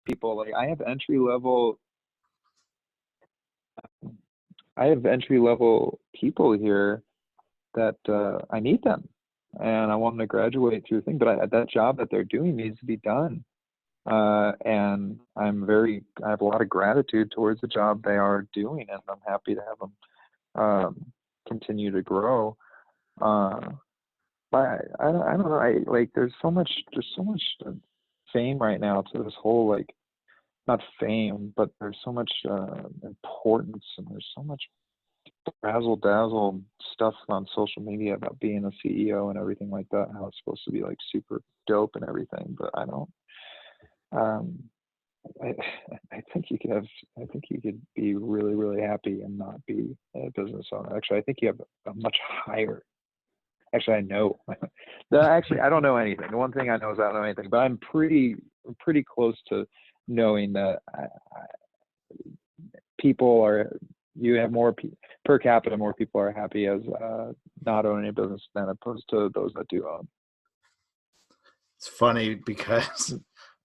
people. Like I have entry level people here that I need them, and I want them to graduate through thing. But that job that they're doing needs to be done, and I have a lot of gratitude towards the job they are doing, and I'm happy to have them continue to grow. But I don't know. There's so much fame right now to this whole, like, not fame, but there's so much importance, and there's so much razzle dazzle stuff on social media about being a CEO and everything like that, how it's supposed to be like super dope and everything. But I don't. I think you could be really, really happy and not be a business owner. Actually, I think you have a much higher. Actually, I know. Actually, I don't know anything. The one thing I know is I don't know anything, but I'm pretty close to knowing that you have more per capita, more people are happy as not owning a business than opposed to those that do own. It's funny because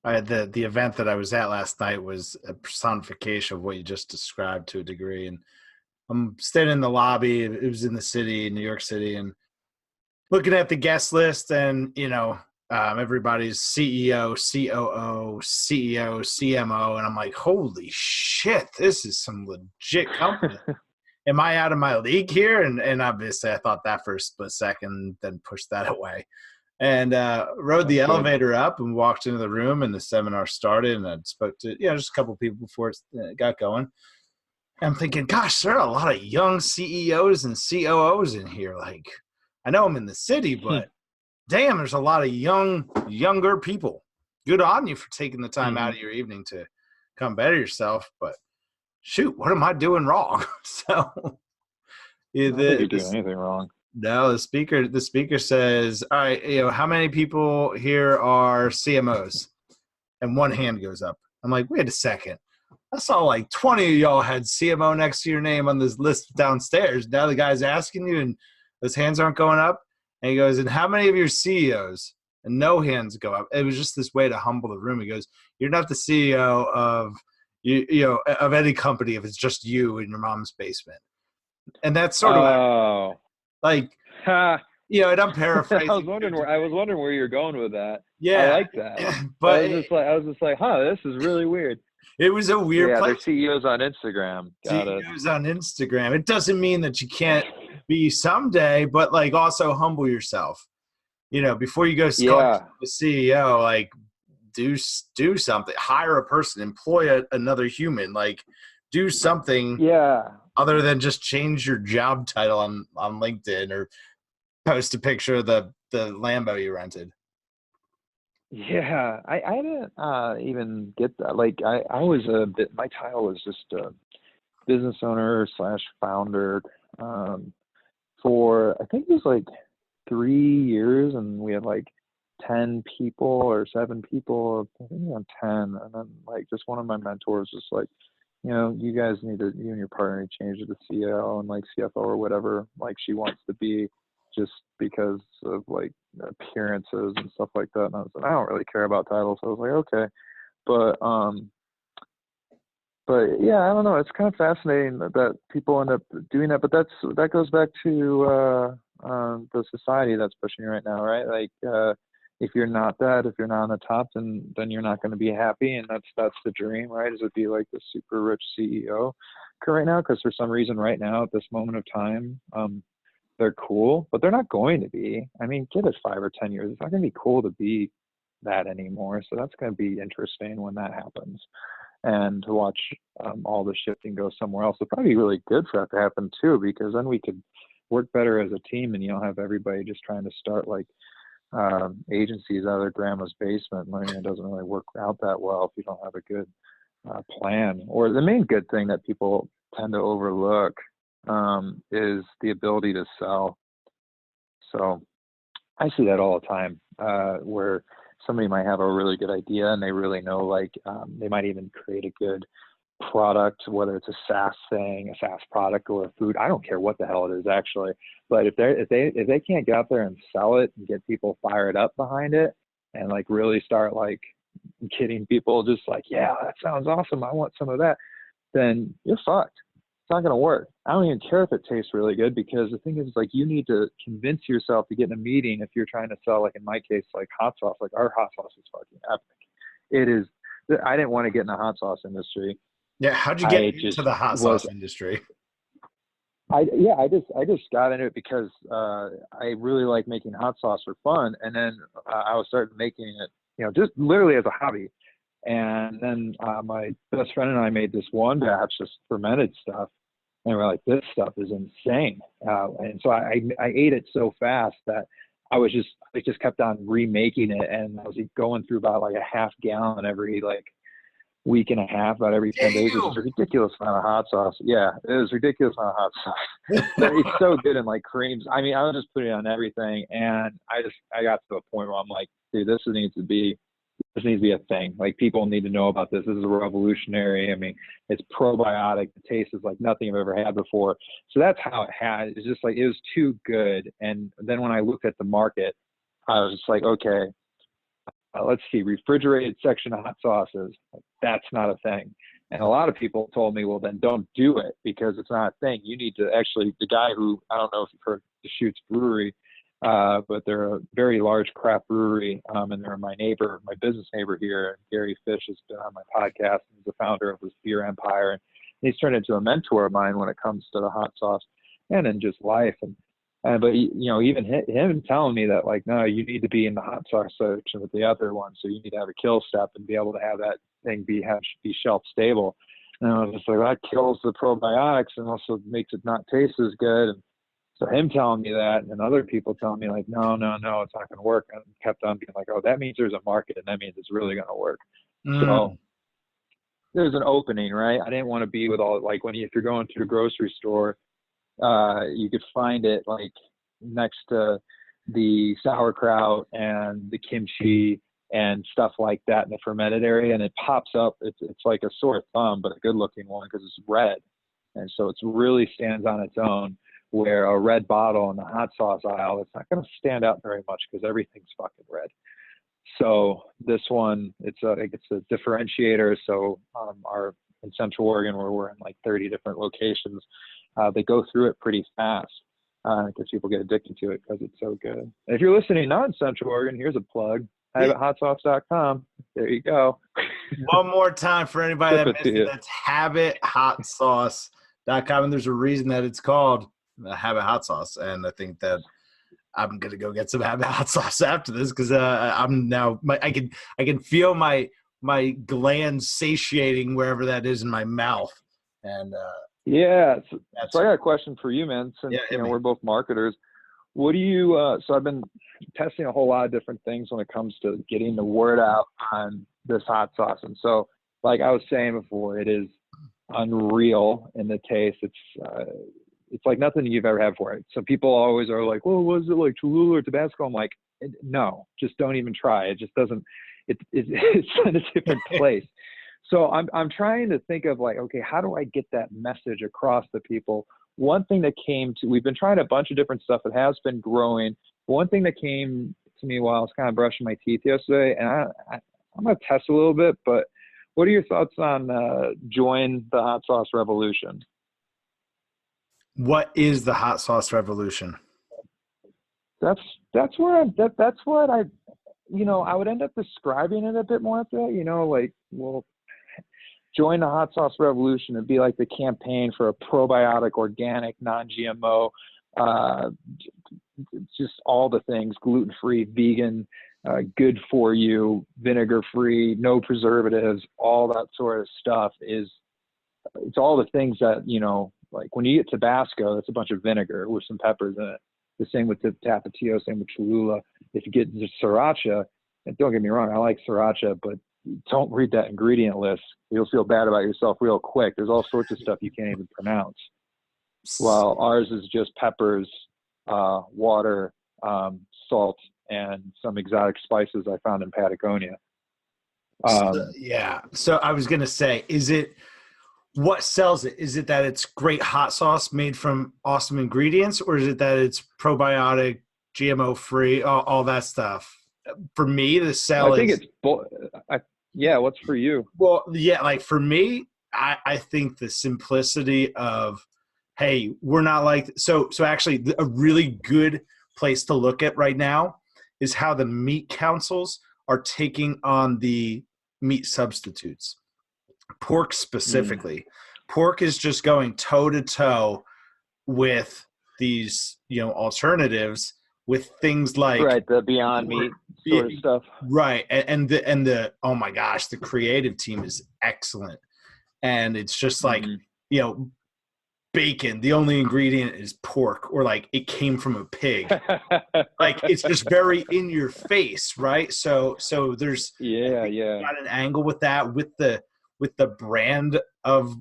the event that I was at last night was a personification of what you just described to a degree. And I'm standing in the lobby. It was in the city, in New York City, and looking at the guest list, and everybody's CEO, COO, CEO, CMO, and I'm like, holy shit, this is some legit company. Am I out of my league here? And obviously I thought that for a split second, then pushed that away. And rode the elevator up and walked into the room, and the seminar started, and I spoke to just a couple of people before it got going. And I'm thinking, gosh, there are a lot of young CEOs and COOs in here. Like, I know I'm in the city, but damn, there's a lot of younger people. Good on you for taking the time out of your evening to come better yourself. But shoot, what am I doing wrong? So I don't think you're doing anything wrong. No, the speaker says, all right, how many people here are CMOs? And one hand goes up. I'm like, wait a second. I saw like 20 of y'all had CMO next to your name on this list downstairs. Now the guy's asking you, and those hands aren't going up. And he goes, and how many of your CEOs? And no hands go up. It was just this way to humble the room. He goes, you're not the CEO of of any company if it's just you in your mom's basement. And that's sort of like, and I'm paraphrasing. I was wondering where you're going with that. Yeah, I like that. But I was just like, this is really weird. It was a weird place. They're CEOs on Instagram. CEOs on Instagram. It doesn't mean that you can't be someday, but like also humble yourself. Before you go call the CEO, like do something. Hire a person. Employ another human. Like do something. Yeah. Other than just change your job title on LinkedIn or post a picture of the Lambo you rented. Yeah, I didn't even get that. Like I was my title was just a business owner / founder for, I think it was like 3 years, and we had like 10 people or 7 people, I think around 10. And then like just one of my mentors was like, you guys you and your partner need to change it to CEO and like CFO or whatever, like she wants to be, just because of like appearances and stuff like that. And I was like, I don't really care about titles. So I was like, okay. But yeah, I don't know. It's kind of fascinating that people end up doing that, but that goes back to the society that's pushing you right now, right? Like, if you're not on the top, then you're not going to be happy, and that's the dream, right? Is to be like the super rich CEO right now, because for some reason right now at this moment of time, they're cool, but they're not going to be. I mean, give it 5 or 10 years. It's not going to be cool to be that anymore. So that's going to be interesting when that happens, and to watch all the shifting go somewhere else. It'll probably be really good for that to happen too, because then we could work better as a team, and you don't have everybody just trying to start like agencies out of their grandma's basement. I mean, it doesn't really work out that well if you don't have a good plan. Or the main good thing that people tend to overlook is the ability to sell. So I see that all the time, where somebody might have a really good idea and they really know, like, they might even create a good product, whether it's a SaaS thing, a SaaS product, or a food. I don't care what the hell it is actually, but if they can't get out there and sell it and get people fired up behind it, and like really start like getting people just like, yeah, that sounds awesome, I want some of that, then you're fucked. It's not going to work. I don't even care if it tastes really good, because the thing is, like, you need to convince yourself to get in a meeting if you're trying to sell, like in my case, like hot sauce. Like our hot sauce is fucking epic. It is. I didn't want to get in the hot sauce industry. Yeah, how'd you get into the hot sauce industry? I just got into it because I really like making hot sauce for fun, and then I was starting making it, you know, just literally as a hobby. And then my best friend and I made this one batch, just fermented stuff, and we're like, this stuff is insane. And so I ate it so fast that I just kept on remaking it, and I was going through about like a half gallon every like week and a half, about every 10 days. It was a ridiculous amount of hot sauce. Yeah, it was ridiculous amount of hot sauce. But it's so good in like creams. I mean, I was just putting it on everything, and I got to a point where I'm like, dude, this needs to be a thing. Like, people need to know about this. This is a revolutionary. I mean, it's probiotic. The taste is like nothing I've ever had before. So that's how it had. It's just like, it was too good. And then when I looked at the market, I was just like, okay, let's see, refrigerated section of hot sauces. Like, that's not a thing. And a lot of people told me, well, then don't do it, because it's not a thing. You need to actually, the guy who, I don't know if you've heard the Shoots Brewery, but they're a very large craft brewery, and they're my business neighbor here. Gary Fish has been on my podcast. He's the founder of this beer empire, and he's turned into a mentor of mine when it comes to the hot sauce and in just life. But you know, even him telling me that, like, no, you need to be in the hot sauce section with the other one, so you need to have a kill step and be able to have that thing be shelf stable. And I was just like, well, that kills the probiotics and also makes it not taste as good. And so him telling me that, and other people telling me like, no, it's not going to work, and kept on being like, oh, that means there's a market, and that means it's really going to work. So there's an opening, right? I didn't want to be with all, like, if you're going to the grocery store, you could find it like next to the sauerkraut and the kimchi and stuff like that in the fermented area, and it pops up. It's like a sore thumb, but a good looking one, because it's red, and so it really stands on its own. Where a red bottle in the hot sauce aisle, it's not going to stand out very much, because everything's fucking red. So this one, it's a differentiator. So in Central Oregon, where we're in like 30 different locations, they go through it pretty fast, because people get addicted to it because it's so good. And if you're listening not in Central Oregon, here's a plug: habithotsauce.com. There you go. One more time for anybody that missed it. That's habithotsauce.com, and there's a reason that it's called Habit Hot Sauce. And I think that I'm gonna go get some Habit Hot Sauce after this, because I'm now I can feel my glands satiating wherever that is in my mouth. And yeah, so I got a question for you, man. Since we're both marketers, what do you? So I've been testing a whole lot of different things when it comes to getting the word out on this hot sauce. And so, like I was saying before, it is unreal in the taste. It's like nothing you've ever had before. So people always are like, well, was it like Cholula or Tabasco? I'm like, no, just don't even try. It just doesn't, it's in a different place. So I'm trying to think of like, okay, how do I get that message across to people? One thing that we've been trying a bunch of different stuff. It has been growing. One thing that came to me while I was kind of brushing my teeth yesterday, and I'm going to test a little bit, but what are your thoughts on join the hot sauce revolution? What is the hot sauce revolution? That's what I would end up describing it a bit more after that, like, well, join the hot sauce revolution. It'd be like the campaign for a probiotic, organic, non-GMO, just all the things, gluten-free, vegan, good for you, vinegar-free, no preservatives, all that sort of stuff it's all the things that, like when you get Tabasco, that's a bunch of vinegar with some peppers in it. The same with the Tapatio, same with Cholula. If you get the Sriracha, and don't get me wrong, I like Sriracha, but don't read that ingredient list. You'll feel bad about yourself real quick. There's all sorts of stuff you can't even pronounce. Well, ours is just peppers, water, salt, and some exotic spices I found in Patagonia. So I was going to say, what sells it? Is it that it's great hot sauce made from awesome ingredients, or is it that it's probiotic, GMO free, all that stuff? for me, the sell I think is, it's yeah. What's for you? well, yeah, like for me, I think the simplicity of, hey, we're not like, so actually a really good place to look at right now is how the meat councils are taking on the meat substitutes. Pork Mm. specifically. Pork is just going toe to toe with these, alternatives with things like, Right, the Beyond Meat sort of stuff. right, and the oh my gosh, the creative team is excellent, and it's just like, Hmm. bacon, the only ingredient is pork, or like it came from a pig. Like it's just very in your face, right? So there's, I Yeah, think yeah. you got an angle with that, with the brand of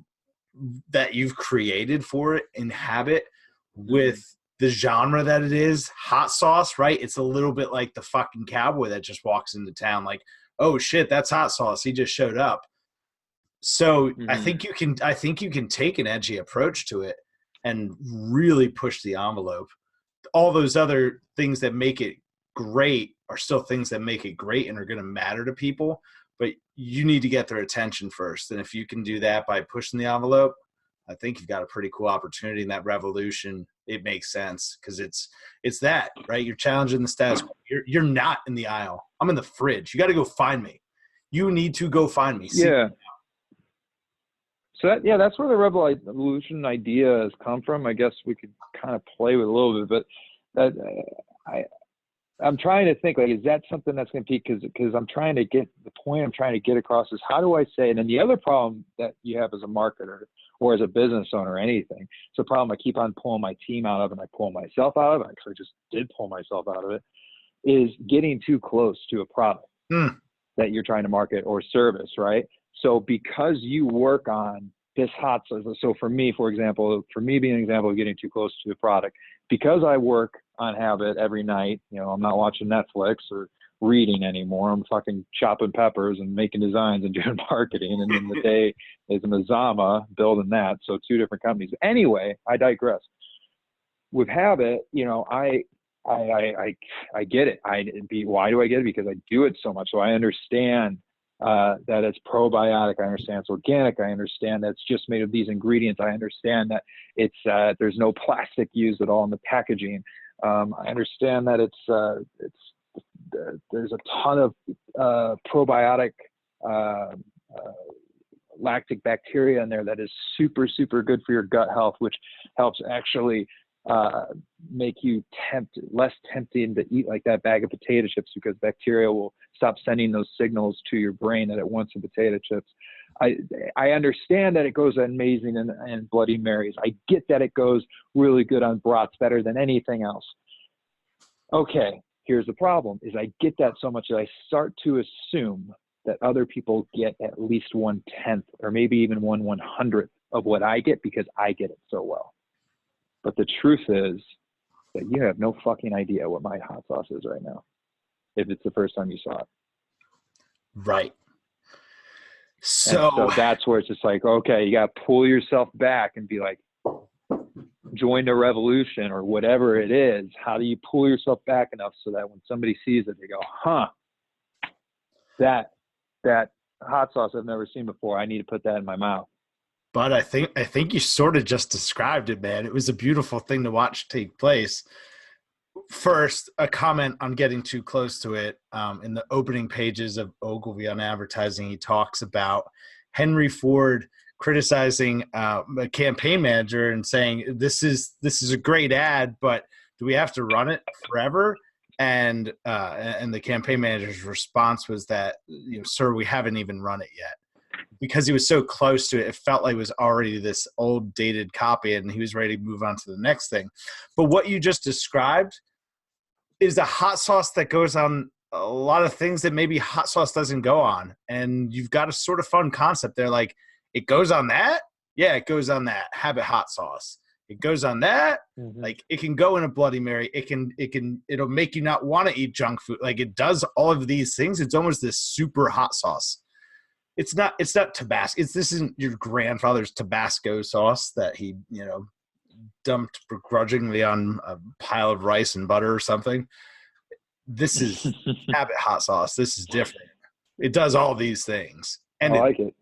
that you've created for it in Habit, Hmm. with the genre that it is, hot sauce, right? It's a little bit like the fucking cowboy that just walks into town, like, oh shit, that's hot sauce. He just showed up. So Hmm. I think you can take an edgy approach to it and really push the envelope. All those other things that make it great are still things that make it great and are going to matter to people, but you need to get their attention first. And if you can do that by pushing the envelope, I think you've got a pretty cool opportunity in that revolution. It makes sense because it's that, right? You're challenging the status quo. You're not in the aisle. I'm in the fridge. You got to go find me. You need to go find me. See. Yeah. So that's where the revolution idea has come from. I guess we could kind of play with it a little bit, but that I'm trying to think, like, is that something that's going to peak? Because I'm trying to get the point I'm trying to get across is, how do I say? And then the other problem that you have as a marketer or as a business owner or anything, it's a problem I keep on pulling my team out of, and I pull myself out of it. Actually, I just did pull myself out of it. Is getting too close to a product that you're trying to market or service, right? So because you work on this hot sauce, so for me, for example, being an example of getting too close to the product, because I work on Habit every night, I'm not watching Netflix or reading anymore. I'm fucking chopping peppers and making designs and doing marketing. And then the day is Mazama building that. So two different companies. Anyway, I digress. With Habit, I get it. Why do I get it? Because I do it so much. So I understand that it's probiotic. I understand it's organic. I understand that it's just made of these ingredients. I understand that it's there's no plastic used at all in the packaging. I understand that there's a ton of probiotic lactic bacteria in there that is super, super good for your gut health, which helps actually make you less tempting to eat like that bag of potato chips, because bacteria will stop sending those signals to your brain that it wants the potato chips. I understand that it goes amazing in Bloody Marys. I get that it goes really good on brats, better than anything else. Okay, here's the problem, is I get that so much that I start to assume that other people get at least 1/10 or maybe even 1/100th of what I get because I get it so well. But the truth is that you have no fucking idea what my hot sauce is right now, if it's the first time you saw it. Right. And So so that's where it's just like, okay, you got to pull yourself back and be like, join the revolution or whatever it is. How do you pull yourself back enough so that when somebody sees it, they go, huh, that hot sauce I've never seen before. I need to put that in my mouth. but I think you sort of just described it, man. It was a beautiful thing to watch take place. First, a comment on getting too close to it. In the opening pages of Ogilvy on Advertising, he talks about Henry Ford criticizing a campaign manager and saying, "This is a great ad, but do we have to run it forever?" And the campaign manager's response was that, "Sir, we haven't even run it yet." Because he was so close to it, it felt like it was already this old dated copy and he was ready to move on to the next thing. But what you just described is a hot sauce that goes on a lot of things that maybe hot sauce doesn't go on. And you've got a sort of fun concept there. Like, it goes on that? Yeah, it goes on that. Habit hot sauce. It goes on that. Mm-hmm. Like, it can go in a Bloody Mary. It'll make you not want to eat junk food. Like, it does all of these things. It's almost this super hot sauce. It's not Tabasco. This isn't your grandfather's Tabasco sauce that he, dumped begrudgingly on a pile of rice and butter or something. this is Habit hot sauce. This is different. It does all these things. And I like it.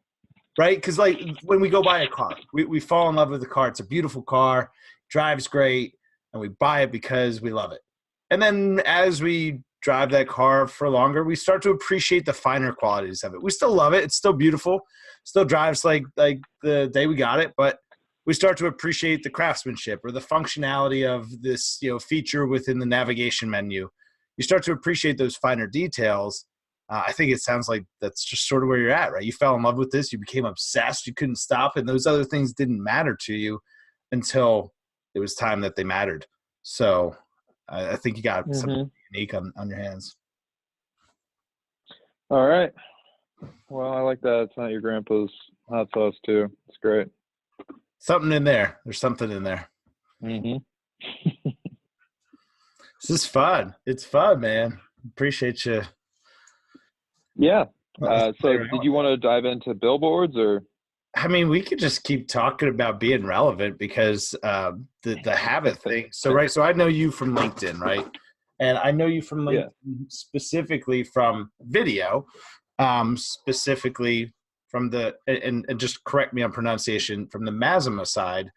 Right? Because like when we go buy a car, we fall in love with the car. It's a beautiful car, drives great, and we buy it because we love it. And then as we drive that car for longer, we start to appreciate the finer qualities of it. We still love it. It's still beautiful. Still drives like the day we got it, but we start to appreciate the craftsmanship or the functionality of this, feature within the navigation menu. You start to appreciate those finer details. I think it sounds like that's just sort of where you're at, right? You fell in love with this. You became obsessed. You couldn't stop. And those other things didn't matter to you until it was time that they mattered. So I think you got something unique on your hands. All right. Well, I like that. It's not your grandpa's hot sauce too. It's great. Something in there. There's something in there. Mm-hmm. This is fun. It's fun, man. Appreciate you. Yeah. So did you want to dive into billboards or? I mean, we could just keep talking about being relevant because the habit thing. So, right. So I know you from LinkedIn, right? And I know you from LinkedIn specifically from video, specifically from the, and just correct me on pronunciation, from the Mazama side.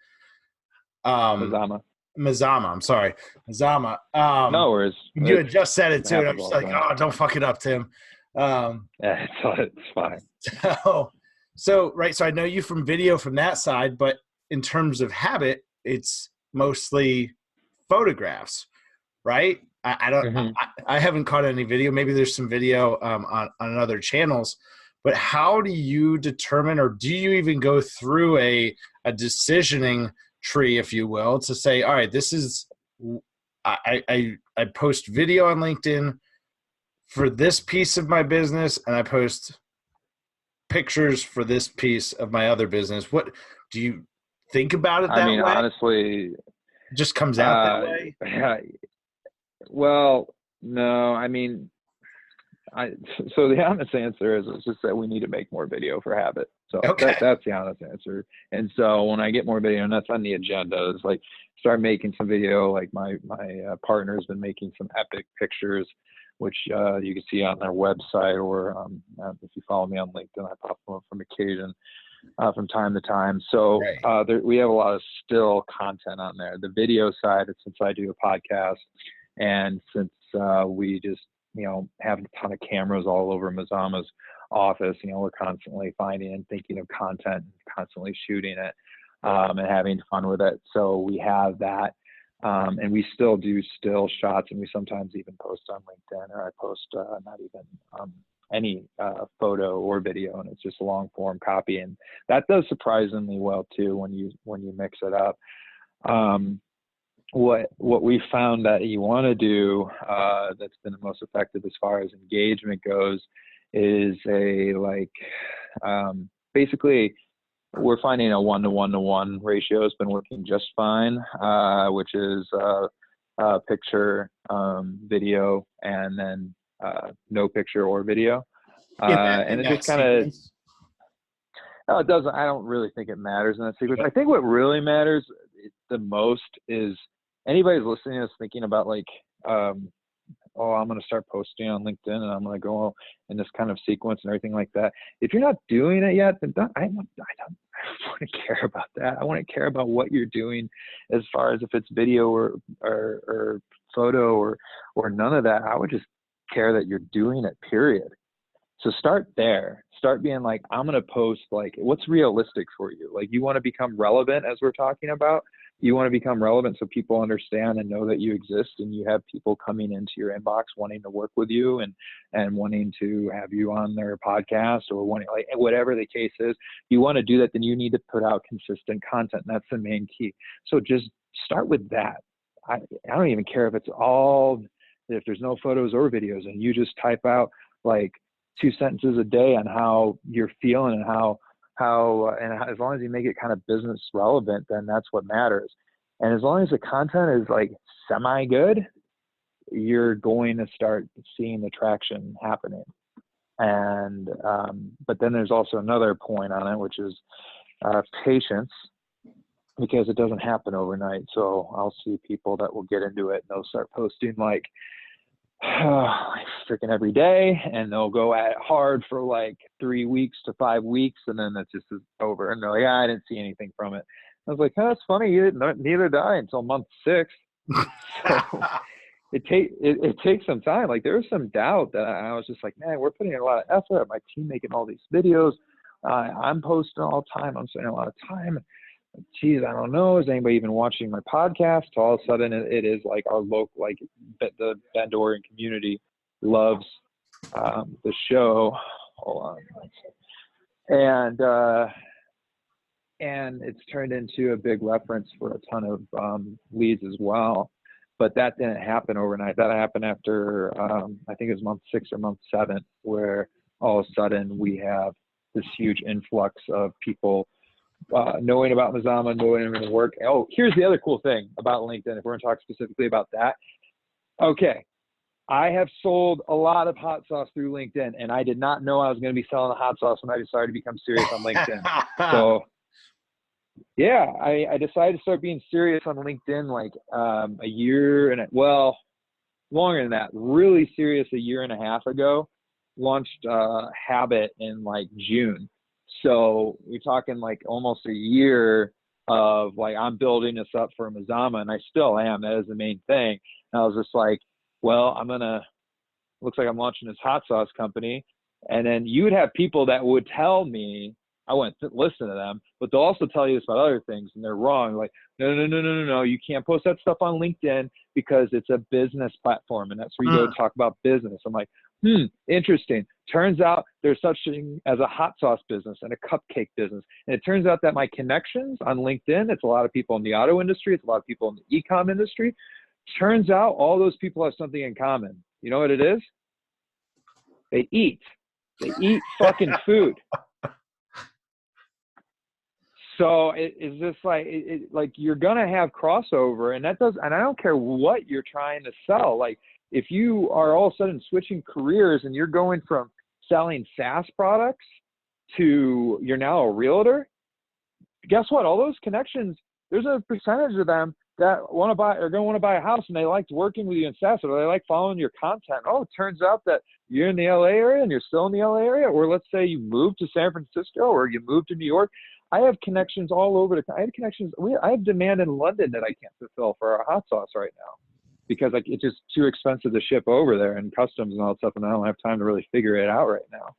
Mazama. I'm sorry. Mazama. No worries. You had just said it too. And I'm just like, oh, don't fuck it up, Tim. Yeah, it's fine. So, right. So I know you from video from that side, but in terms of habit, it's mostly photographs, right? I don't, I haven't caught any video. Maybe there's some video on other channels, but how do you determine, or do you even go through a decisioning tree, if you will, to say, all right, this is, I post video on LinkedIn for this piece of my business, and I post pictures for this piece of my other business. What do you think about it that way? Honestly, it just comes out that way. Well, no, so the honest answer is it's just that we need to make more video for habit. So that's the honest answer. And so when I get more video, and that's on the agenda, is like start making some video. Like my partner's been making some epic pictures, which you can see on their website, or if you follow me on LinkedIn, I pop them up from occasion, from time to time. So we have a lot of still content on there. The video side, since I do a podcast, and since we just have a ton of cameras all over Mazama's office, we're constantly finding and thinking of content, and constantly shooting it, and having fun with it. So we have that. And we still do still shots, and we sometimes even post on LinkedIn, or I post not even any photo or video, and it's just a long form copy, and that does surprisingly well too when you mix it up. What we found that you want to do that's been the most effective as far as engagement goes is basically we're finding a 1-to-1-to-1 ratio has been working just fine, which is picture, video, and then no picture or video. And it just kind of, no, it doesn't. I don't really think it matters in that sequence. I think what really matters the most is anybody's listening is thinking about I'm going to start posting on LinkedIn, and I'm going to go in this kind of sequence and everything like that. If you're not doing it yet, then I don't want to care about that. I want to care about what you're doing as far as if it's video or photo or none of that. I would just care that you're doing it, period. So start there. Start being like, I'm going to post what's realistic for you. You want to become relevant, as we're talking about. You want to become relevant so people understand and know that you exist, and you have people coming into your inbox wanting to work with you and wanting to have you on their podcast, or wanting, whatever the case is. You want to do that, then you need to put out consistent content. And that's the main key. So just start with that. I don't even care if there's no photos or videos, and you just type out 2 sentences a day on how you're feeling and how as long as you make it kind of business relevant, then that's what matters. And as long as the content is semi good, you're going to start seeing the traction happening. And but then there's also another point on it, which is patience, because it doesn't happen overnight. So I'll see people that will get into it and they'll start posting freaking every day, and they'll go at it hard for like 3 weeks to 5 weeks, and then it's just over. And they're like, I didn't see anything from it. I was like, oh, that's funny. You didn't, neither did I until month 6. So it takes some time. Like there was some doubt that I was just like, man, we're putting in a lot of effort. My team making all these videos. I'm posting all the time. I'm spending a lot of time. Geez, I don't know. Is anybody even watching my podcast? So all of a sudden, it is like our local, like the Bend, Oregon community loves the show. Hold on. And it's turned into a big reference for a ton of leads as well. But that didn't happen overnight. That happened after, I think it was month 6 or month 7, where all of a sudden we have this huge influx of people knowing about Mazama, knowing the work. Oh, here's the other cool thing about LinkedIn, if we're going to talk specifically about that. Okay, I have sold a lot of hot sauce through LinkedIn, and I did not know I was going to be selling the hot sauce when I decided to become serious on LinkedIn. So, yeah, I decided to start being serious on LinkedIn like a year and longer than that. Really serious a year and a half ago. Launched Habit in like June. So you're talking like almost a year of like, I'm building this up for Mazama, and I still am. That is the main thing. And I was just like, well, looks like I'm launching this hot sauce company. And then you would have people that would tell me, I wouldn't listen to them, but they'll also tell you this about other things, and they're wrong. Like, no, you can't post that stuff on LinkedIn because it's a business platform, and that's where you go to talk about business. I'm like, interesting. Turns out there's such thing as a hot sauce business and a cupcake business. And it turns out that my connections on LinkedIn, it's a lot of people in the auto industry, it's a lot of people in the e-com industry. Turns out all those people have something in common. You know what it is? They eat. They eat fucking food. So it's just like, like you're going to have crossover, and and I don't care what you're trying to sell. Like if you are all of a sudden switching careers and you're going from selling SaaS products to you're now a realtor, guess what? All those connections, there's a percentage of them that want to buy, are going to want to buy a house, and they liked working with you in SaaS, or they like following your content. Oh, it turns out that you're in the LA area and you're still in the LA area, or let's say you moved to San Francisco or you moved to New York. I have connections all over I have connections. I have demand in London that I can't fulfill for our hot sauce right now because like it's just too expensive to ship over there and customs and all that stuff, and I don't have time to really figure it out right now.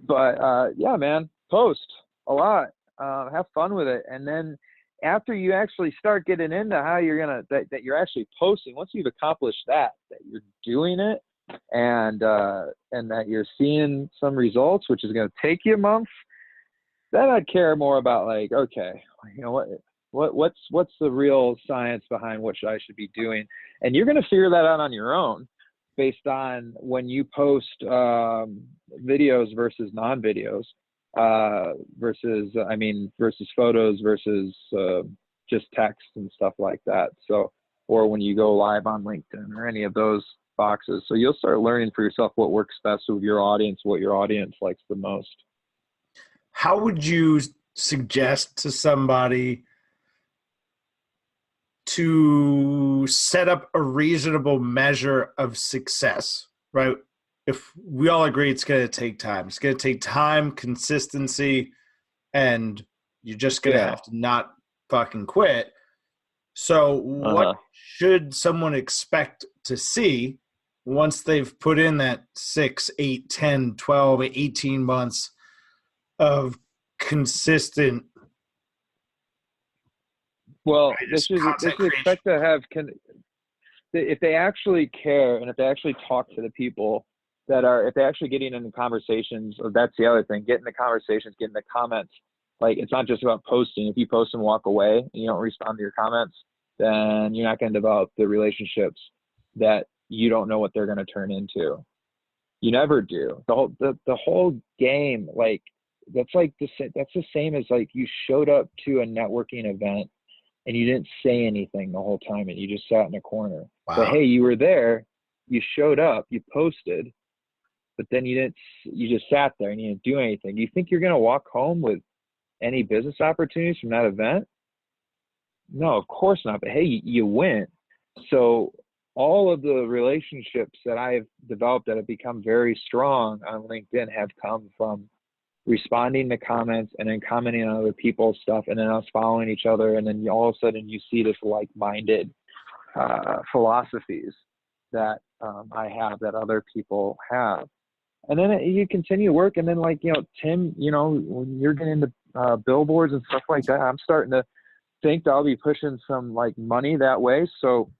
But yeah, man, post a lot, have fun with it, and then after you actually start getting into how you're gonna that you're actually posting, once you've accomplished that you're doing it, and that you're seeing some results, which is going to take you months. Then I'd care more about like, okay, you know what's the real science behind what I should be doing, and you're going to figure that out on your own based on when you post videos versus non-videos, versus photos versus just text and stuff like that. So, or when you go live on LinkedIn or any of those boxes. So you'll start learning for yourself what works best with your audience, what your audience likes the most. How would you suggest to somebody to set up a reasonable measure of success, right? If we all agree it's going to take time. It's going to take time, consistency, and you're just going to have to not fucking quit. So what should someone expect to see once they've put in that 6, 8, 10, 12, 18 months of consistent? Well, they should expect to have, if they actually care and if they actually talk to the people that are, if they're actually getting into conversations, or that's the other thing, get in the conversations, get in the comments. Like, it's not just about posting. If you post and walk away and you don't respond to your comments, then you're not going to develop the relationships that you don't know what they're going to turn into. You never do. The whole game, like, that's the same as like you showed up to a networking event and you didn't say anything the whole time and you just sat in a corner. Wow. But hey, you were there, you showed up, you posted, but then you just sat there and you didn't do anything. Do you think you're going to walk home with any business opportunities from that event? No, of course not. But hey, you went. So all of the relationships that I've developed that have become very strong on LinkedIn have come from responding to comments and then commenting on other people's stuff and then us following each other. And then all of a sudden you see this like-minded philosophies that I have that other people have. And then you continue work. And then like, you know, Tim, you know, when you're getting into billboards and stuff like that, I'm starting to think that I'll be pushing some like money that way. So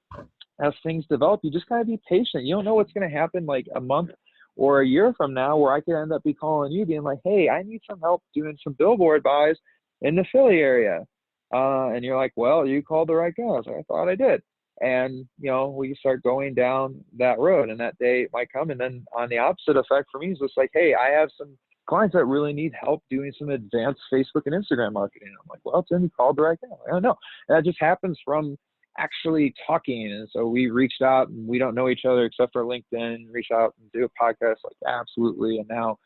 as things develop, you just gotta be patient. You don't know what's gonna happen like a month or a year from now, where I could end up be calling you being like, hey, I need some help doing some billboard buys in the Philly area. And you're like, well, you called the right guy. I was like, I thought I did. And, you know, we start going down that road, and that day might come. And then on the opposite effect for me is just like, hey, I have some clients that really need help doing some advanced Facebook and Instagram marketing. I'm like, well, Tim, you called the right guy. I don't know. And that just happens from actually talking. And so we reached out, and we don't know each other except for LinkedIn, reach out and do a podcast, like absolutely. And now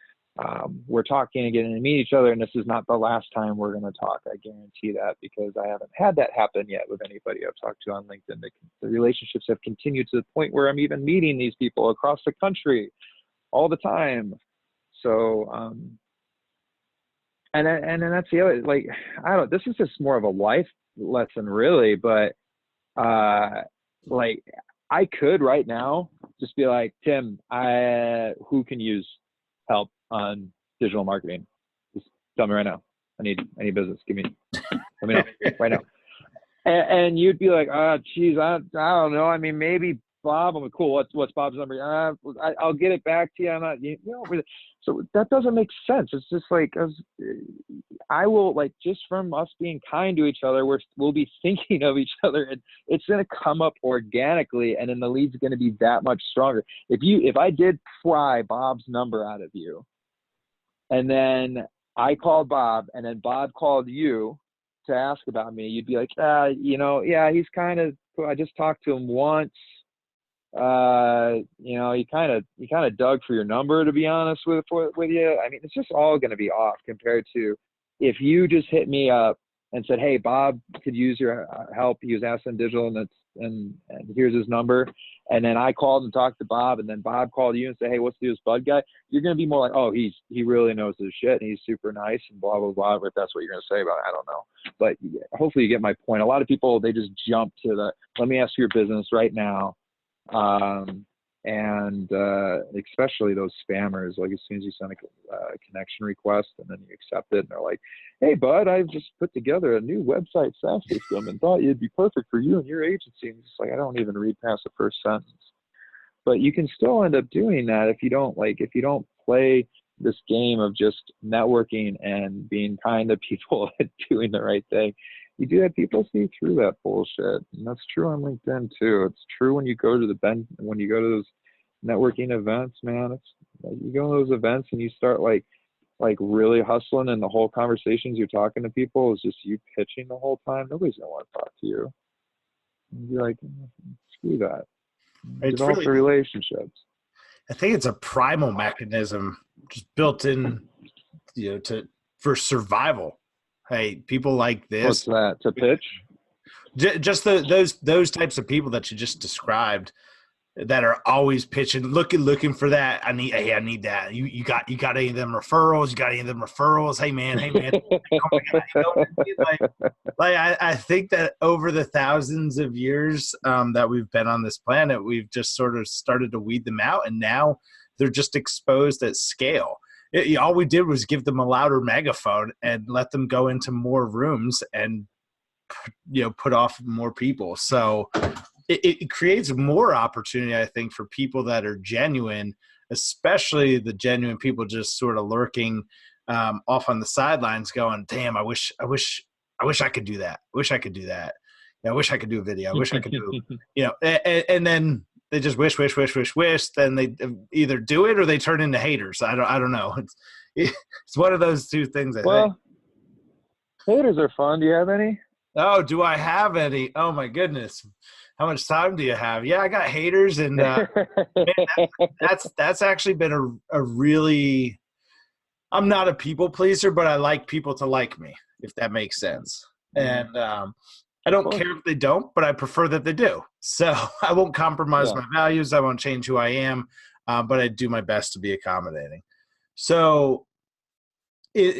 we're talking and getting to meet each other, and this is not the last time we're going to talk. I guarantee that, because I haven't had that happen yet with anybody I've talked to on LinkedIn. The relationships have continued to the point where I'm even meeting these people across the country all the time. So, and then that's the other, like, this is just more of a life lesson really, but like I could right now just be like, Tim, who can use help on digital marketing? Just tell me right now. I need business. Let me know right now. And you'd be like, geez, I don't know. I mean, maybe Bob. I'm like, cool. What's Bob's number? I'll get it back to you. I'm not, you know, so that doesn't make sense. It's just like, I will, like, just from us being kind to each other, we'll be thinking of each other, and it's going to come up organically, and then the lead's going to be that much stronger. If I did pry Bob's number out of you, and then I called Bob, and then Bob called you to ask about me, you'd be like, you know, yeah, he's kind of, I just talked to him once. You know, you kind of dug for your number, to be honest with you. I mean, it's just all going to be off compared to if you just hit me up and said, hey, Bob could use your help. He was asking digital, and here's his number. And then I called and talked to Bob, and then Bob called you and said, hey, what's the Bud guy? You're going to be more like, oh, he really knows his shit, and he's super nice, and blah, blah, blah. If that's what you're going to say about it, I don't know. But hopefully you get my point. A lot of people, they just jump to let me ask you your business right now. And especially those spammers, like as soon as you send a connection request and then you accept it, and they're like, hey, Bud, I've just put together a new website SaaS system and thought it'd be perfect for you and your agency. And it's like, I don't even read past the first sentence. But you can still end up doing that if you don't play this game of just networking and being kind to people and doing the right thing. You do have people see through that bullshit, and that's true on LinkedIn too. It's true when you go to those networking events, man. It's like you go to those events and you start like really hustling, and the whole conversations you're talking to people is just you pitching the whole time. Nobody's gonna want to talk to you. And you're like, screw that. Develop the relationships. I think it's a primal mechanism just built in, you know, for survival. Hey, people like this. What's that? To pitch? Just those types of people that you just described, that are always pitching, looking for that. I need that. You got any of them referrals? You got any of them referrals? Hey man. I think that over the thousands of years that we've been on this planet, we've just sort of started to weed them out, and now they're just exposed at scale. All we did was give them a louder megaphone and let them go into more rooms and, you know, put off more people. So it creates more opportunity, I think, for people that are genuine, especially the genuine people just sort of lurking off on the sidelines going, damn, I wish I could do that. I wish I could do that. I wish I could do a video. I wish I could do, you know, and then they just wish. Then they either do it or they turn into haters. I don't know. It's one of those two things. I think. Haters are fun. Do you have any? Oh, do I have any? Oh my goodness. How much time do you have? Yeah, I got haters, and man, that's actually been a really. I'm not a people pleaser, but I like people to like me, if that makes sense. And I don't care if they don't, but I prefer that they do. So I won't compromise my values. I won't change who I am, but I do my best to be accommodating. So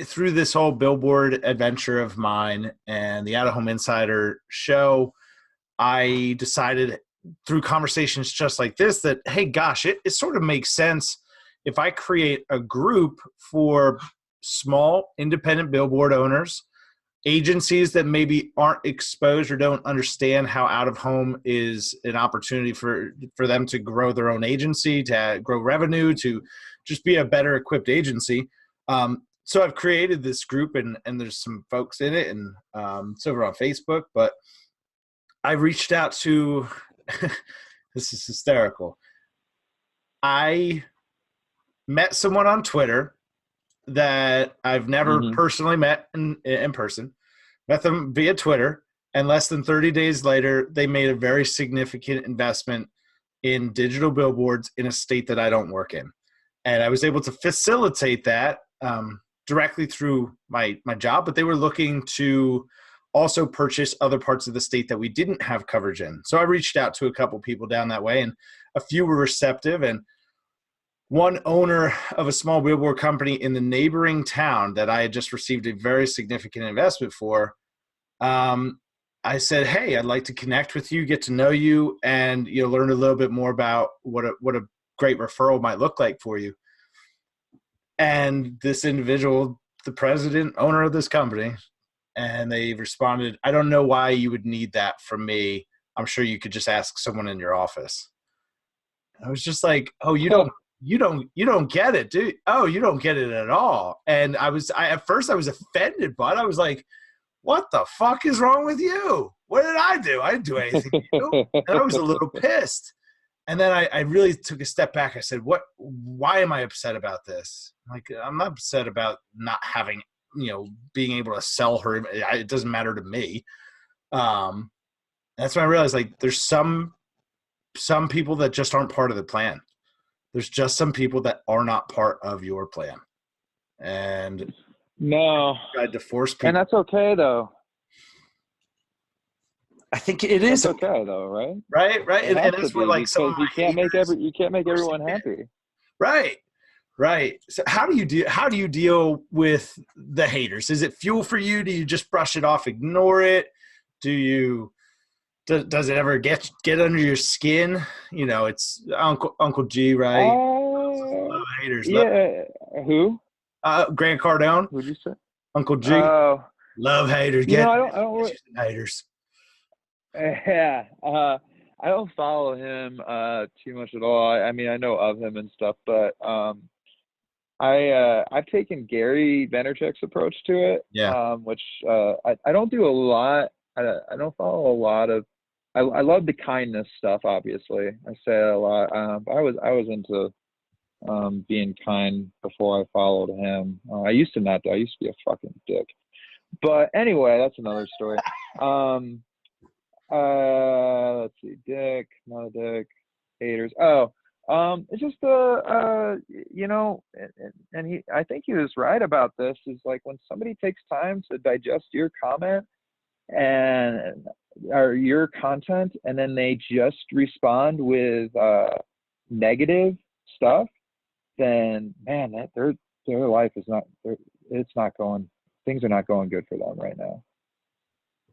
through this whole billboard adventure of mine and the Out of Home Insider show, I decided through conversations just like this that, hey, gosh, it sort of makes sense if I create a group for small independent billboard owners, agencies that maybe aren't exposed or don't understand how out of home is an opportunity for them to grow their own agency, to grow revenue, to just be a better equipped agency. So I've created this group, and there's some folks in it, and it's over on Facebook, but I reached out to, this is hysterical. I met someone on Twitter that I've never personally met in person, met them via Twitter, and less than 30 days later, they made a very significant investment in digital billboards in a state that I don't work in. And I was able to facilitate that directly through my job, but they were looking to also purchase other parts of the state that we didn't have coverage in. So I reached out to a couple people down that way, and a few were receptive. And one owner of a small billboard company in the neighboring town that I had just received a very significant investment for, I said, hey, I'd like to connect with you, get to know you, and learn a little bit more about what a great referral might look like for you. And this individual, the president, owner of this company, and they responded, I don't know why you would need that from me. I'm sure you could just ask someone in your office. I was just like, oh, you don't get it, dude. Oh, you don't get it at all. And at first I was offended, but I was like, what the fuck is wrong with you? What did I do? I didn't do anything to you. And I was a little pissed. And then I really took a step back. I said, why am I upset about this? Like, I'm not upset about not having, being able to sell her. It doesn't matter to me. That's when I realized, like, there's some people that just aren't part of the plan. There's just some people that are not part of your plan. And no, tried to force people. And that's okay, though. I think it is okay, though, right? Right. And that's what, like, some you can't make everyone happy. Right. So how do you deal with the haters? Is it fuel for you? Do you just brush it off, ignore it? Does it ever get under your skin? It's Uncle G, right? Love haters. Who? Grant Cardone. Who'd you say? Uncle G. Love haters. I don't haters. Yeah. I don't follow him too much at all. I mean, I know of him and stuff, but I've taken Gary Vaynerchuk's approach to it. Yeah. Which I don't do a lot. I don't follow a lot of. I love the kindness stuff. Obviously, I say it a lot. I was into being kind before I followed him. I used to not. I used to be a fucking dick. But anyway, that's another story. Let's see. Dick, not a dick. Haters. It's just and I think he was right about this. Is like when somebody takes time to digest your comment or your content, and then they just respond with negative stuff, then man, that their life is not. It's not going. Things are not going good for them right now.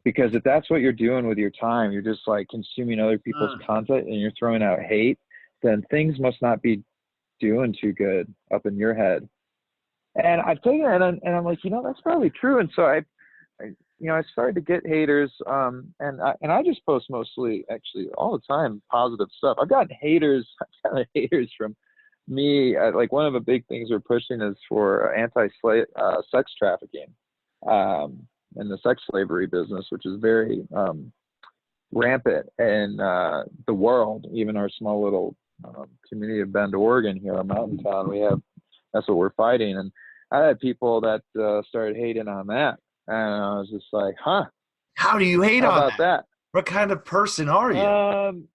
Because if that's what you're doing with your time, you're just like consuming other people's content and you're throwing out hate, then things must not be doing too good up in your head. And I've taken it and I'm like, that's probably true. And so I started to get haters. And I just post mostly, actually, all the time, positive stuff. I've gotten haters from me. Like one of the big things we're pushing is for sex trafficking. In the sex slavery business, which is very rampant in the world, even our small little community of Bend, Oregon, here, a mountain town, that's what we're fighting. And I had people that started hating on that, and I was just like, huh? How do you hate on that? What kind of person are you?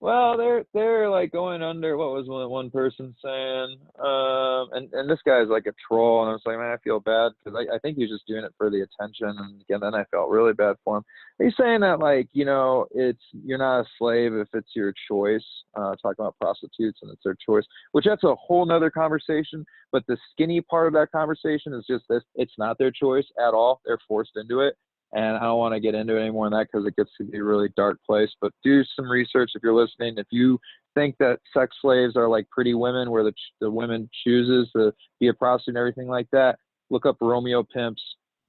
Well, they're like going under. What was one person saying? And this guy's like a troll, and I was like, man, I feel bad because I think he's just doing it for the attention. And again, then I felt really bad for him. He's saying that like, you know, you're not a slave if it's your choice. Talking about prostitutes and it's their choice, which that's a whole nother conversation. But the skinny part of that conversation is just this: it's not their choice at all. They're forced into it. And I don't want to get into it anymore than that because it gets to be a really dark place. But do some research if you're listening. If you think that sex slaves are like Pretty Women, where the woman chooses to be a prostitute and everything like that, look up Romeo pimps.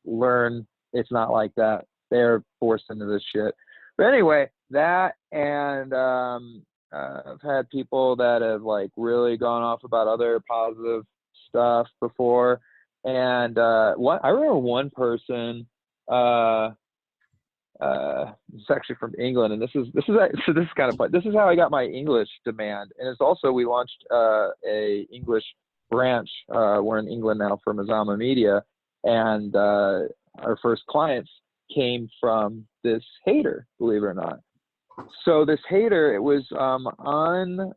Learn it's not like that. They're forced into this shit. But anyway, that and I've had people that have like really gone off about other positive stuff before. And I remember one person. It's actually from England, and this is kind of fun. This is how I got my English demand, and it's also we launched a English branch. We're in England now for Mazama Media, and our first clients came from this hater, believe it or not. So this hater, it was on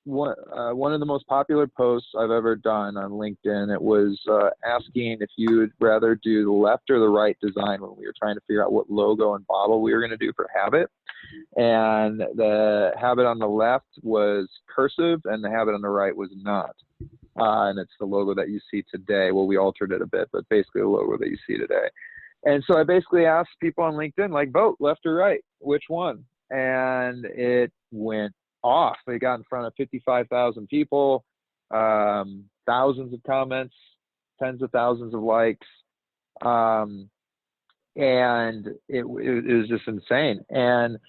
one of the most popular posts I've ever done on LinkedIn. It was asking if you would rather do the left or the right design when we were trying to figure out what logo and bottle we were going to do for Habit. And the Habit on the left was cursive and the Habit on the right was not. And it's the logo that you see today. Well, we altered it a bit, but basically the logo that you see today. And so I basically asked people on LinkedIn, like, vote left or right, which one? And it went off. They got in front of 55,000 people, thousands of comments, tens of thousands of likes, and it was just insane. And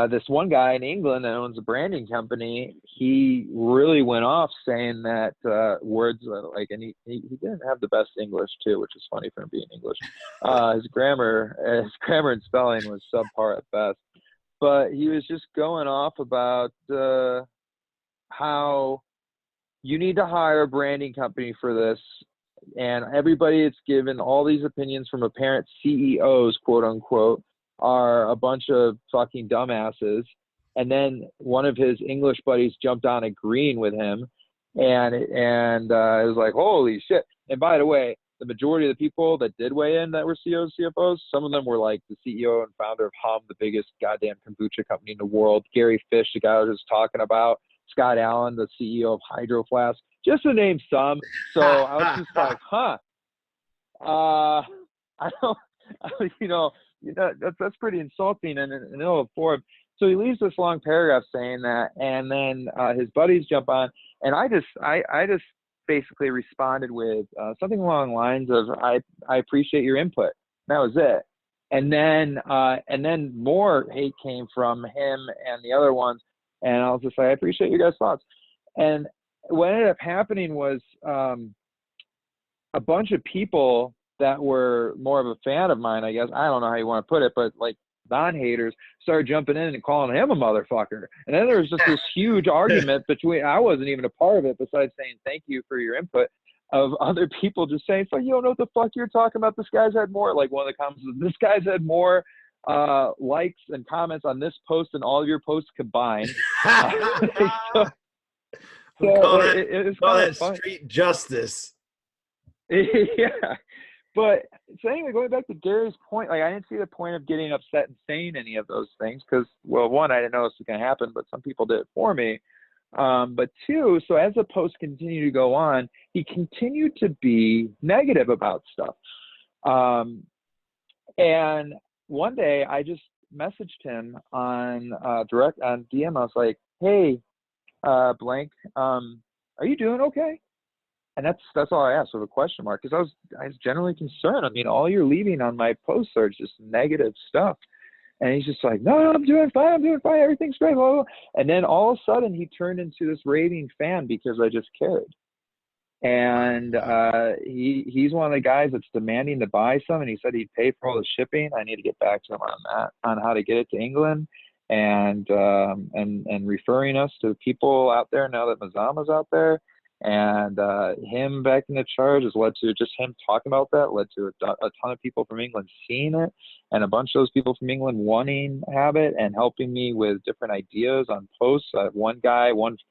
this one guy in England that owns a branding company, he really went off saying that words like, and he didn't have the best English too, which is funny for him being English. His grammar and spelling was subpar at best. But he was just going off about how you need to hire a branding company for this. And everybody that's given all these opinions from apparent CEOs, quote unquote, are a bunch of fucking dumbasses. And then one of his English buddies jumped on agreeing with him. And it was like, holy shit. And by the way, the majority of the people that did weigh in that were CEOs, CFOs, some of them were like the CEO and founder of Hum, the biggest goddamn kombucha company in the world. Gary Fish, the guy I was just talking about. Scott Allen, the CEO of Hydro Flask, just to name some. So I was just like, I don't, that's pretty insulting and ill of form. So he leaves this long paragraph saying that, and then his buddies jump on, and I just basically responded with something along the lines of, I appreciate your input. That was it. And then more hate came from him and the other ones. And I was just like, I appreciate your guys' thoughts. And what ended up happening was a bunch of people that were more of a fan of mine, I guess. I don't know how you want to put it, but like non-haters started jumping in and calling him a motherfucker. And then there was just this huge argument between, I wasn't even a part of it, besides saying thank you for your input, of other people just saying, fuck, you don't know what the fuck you're talking about. This guy's had more, like one of the comments was, this guy's had more likes and comments on this post than all of your posts combined. So it's call that street justice. Yeah. But so anyway, going back to Gary's point, like I didn't see the point of getting upset and saying any of those things because, well, one, I didn't know this was going to happen, but some people did it for me. But two, so as the post continued to go on, he continued to be negative about stuff. And one day I just messaged him on direct on DM. I was like, hey, blank, are you doing okay? And that's all I asked with a question mark, because I was generally concerned. I mean, all you're leaving on my posts are just negative stuff. And he's just like, no, I'm doing fine, everything's great, blah, blah. And then all of a sudden he turned into this raving fan because I just cared. And he's one of the guys that's demanding to buy some, and he said he'd pay for all the shipping. I need to get back to him on that, on how to get it to England, and referring us to people out there now that Mazama's out there. And him backing the charge has led to just him talking about that, led to a ton of people from England seeing it, and a bunch of those people from England wanting to have it and helping me with different ideas on posts. I have one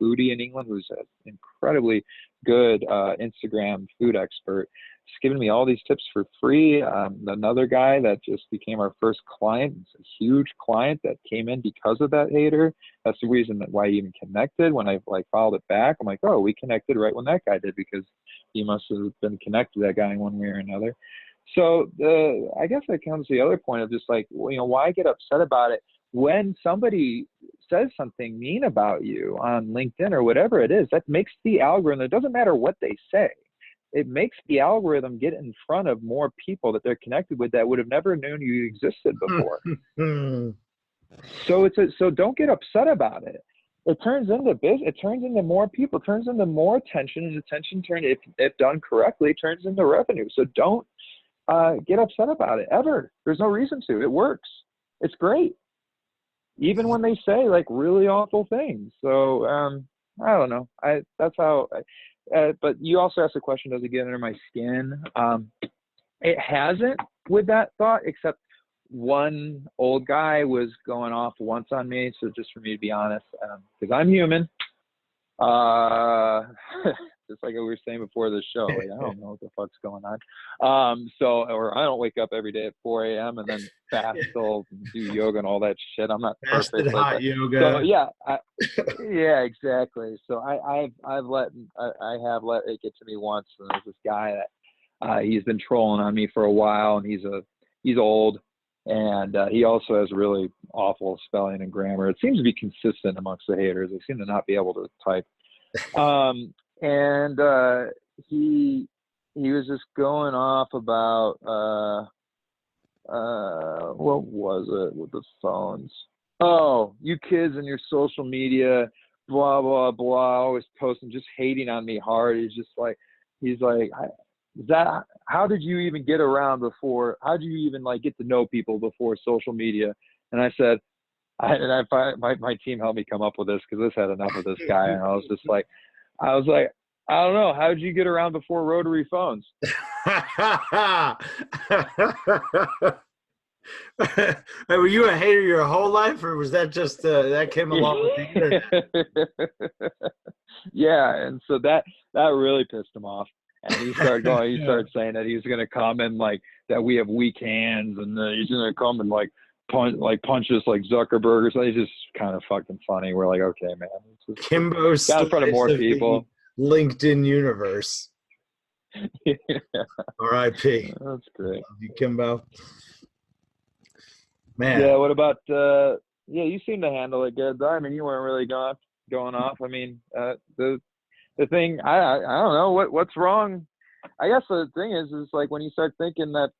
foodie in England who's an incredibly good Instagram food expert. He's giving me all these tips for free. Another guy that just became our first client, it's a huge client that came in because of that hater. That's the reason that why he even connected. When I followed it back, I'm like, oh, we connected right when that guy did, because he must have been connected to that guy in one way or another. So I guess that comes to the other point of just like, why get upset about it when somebody says something mean about you on LinkedIn or whatever it is? That makes the algorithm, it doesn't matter what they say, it makes the algorithm get in front of more people that they're connected with that would have never known you existed before. So don't get upset about it. It turns into business. It turns into more people. It turns into more attention, and attention if done correctly, turns into revenue. So don't get upset about it ever. There's no reason to. It works. It's great, even when they say like really awful things. So I don't know. That's how. But you also asked the question, does it get under my skin? It hasn't with that thought, except one old guy was going off once on me. So just for me to be honest, because I'm human, just like we were saying before the show, like, I don't know what the fuck's going on. Or I don't wake up every day at 4 a.m. and then fast till do yoga and all that shit. I'm not perfect. Hot yoga. So yeah, yeah, exactly. So I have let it get to me once. And there's this guy that he's been trolling on me for a while, and he's old. And he also has really awful spelling and grammar. It seems to be consistent amongst the haters. They seem to not be able to type. And he was just going off about what was it with the phones? Oh, you kids and your social media, blah blah blah, always posting, just hating on me hard. He's like, how did you even get around before? How did you even get to know people before social media? And I said, my team helped me come up with this, because this had enough of this guy. And I was like, I don't know. How did you get around before rotary phones? Were you a hater your whole life, or was that just that came along with the internet? Yeah, and so that really pissed him off. And he started going. He started saying that he was going to come and that we have weak hands, and he's going to come and punch us like Zuckerberg. So he's just kind of fucking funny. We're like, okay, man. Kimbo got in front of more people. LinkedIn universe. Yeah. R.I.P. That's great. Love you, Kimbo. Man. Yeah. What about? You seem to handle it good, though. I mean, you weren't really going off. I mean, the thing, I don't know what's wrong. I guess the thing is like when you start thinking if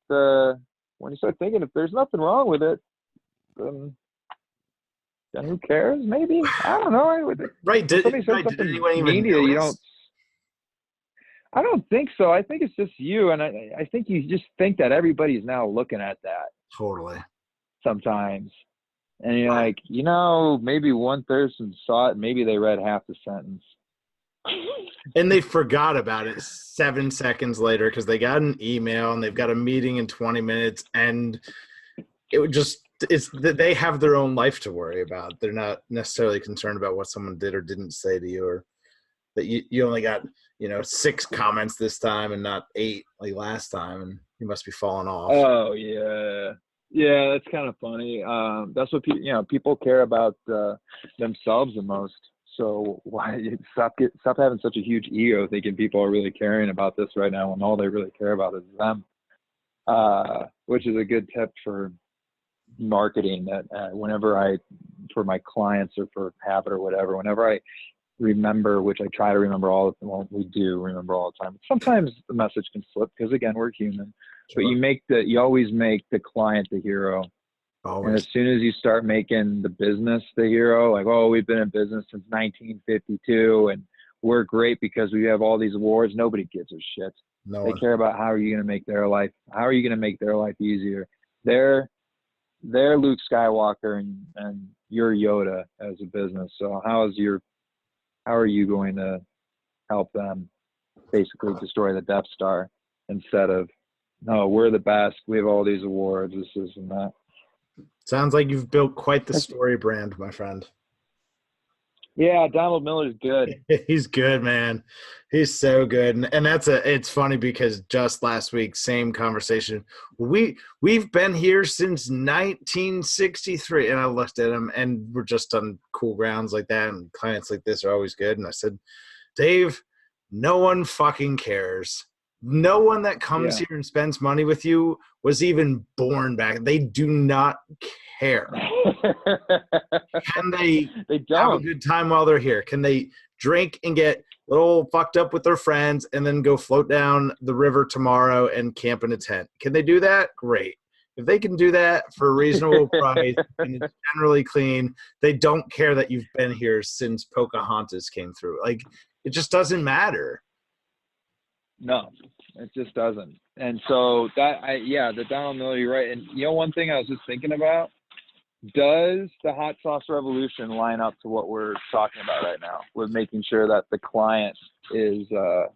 there's nothing wrong with it, then who cares? Maybe, I don't know. Right? Did anyone even notice? I don't think so. I think it's just you, and I think you just think that everybody's now looking at that. Totally. Sometimes, and you're like, maybe one person saw it, maybe they read half the sentence. And they forgot about it 7 seconds later because they got an email and they've got a meeting in 20 minutes, and it's that they have their own life to worry about. They're not necessarily concerned about what someone did or didn't say to you, or that you only got 6 comments this time and not 8 like last time, and you must be falling off. Oh yeah, that's kind of funny. That's what people care about themselves the most. So why stop having such a huge ego, thinking people are really caring about this right now when all they really care about is them, which is a good tip for marketing. That whenever for my clients or for habit or whatever, whenever I remember, which I try to remember we do remember all the time. Sometimes the message can slip because again, we're human. Sure. But you always make the client the hero. Always. And as soon as you start making the business the hero, like, oh, we've been in business since 1952 and we're great because we have all these awards, nobody gives a shit. They care about how are you going to make their life easier. They're Luke Skywalker and you're Yoda as a business. So how are you going to help them basically destroy the Death Star instead of, no, we're the best. We have all these awards, this and that. Sounds like you've built quite the story brand, my friend. Yeah, Donald Miller's good. He's good, man. He's so good. And it's funny because just last week, same conversation. We've been here since 1963. And I looked at him, and we're just on cool grounds like that. And clients like this are always good. And I said, Dave, no one fucking cares. No one that comes here and spends money with you was even born back. They do not care. Can they have a good time while they're here? Can they drink and get a little fucked up with their friends and then go float down the river tomorrow and camp in a tent? Can they do that? Great. If they can do that for a reasonable price and it's generally clean, they don't care that you've been here since Pocahontas came through. Like, it just doesn't matter. No, it just doesn't. And so the Donald Miller, you're right. And one thing I was just thinking about, does the hot sauce revolution line up to what we're talking about right now with making sure that the client is the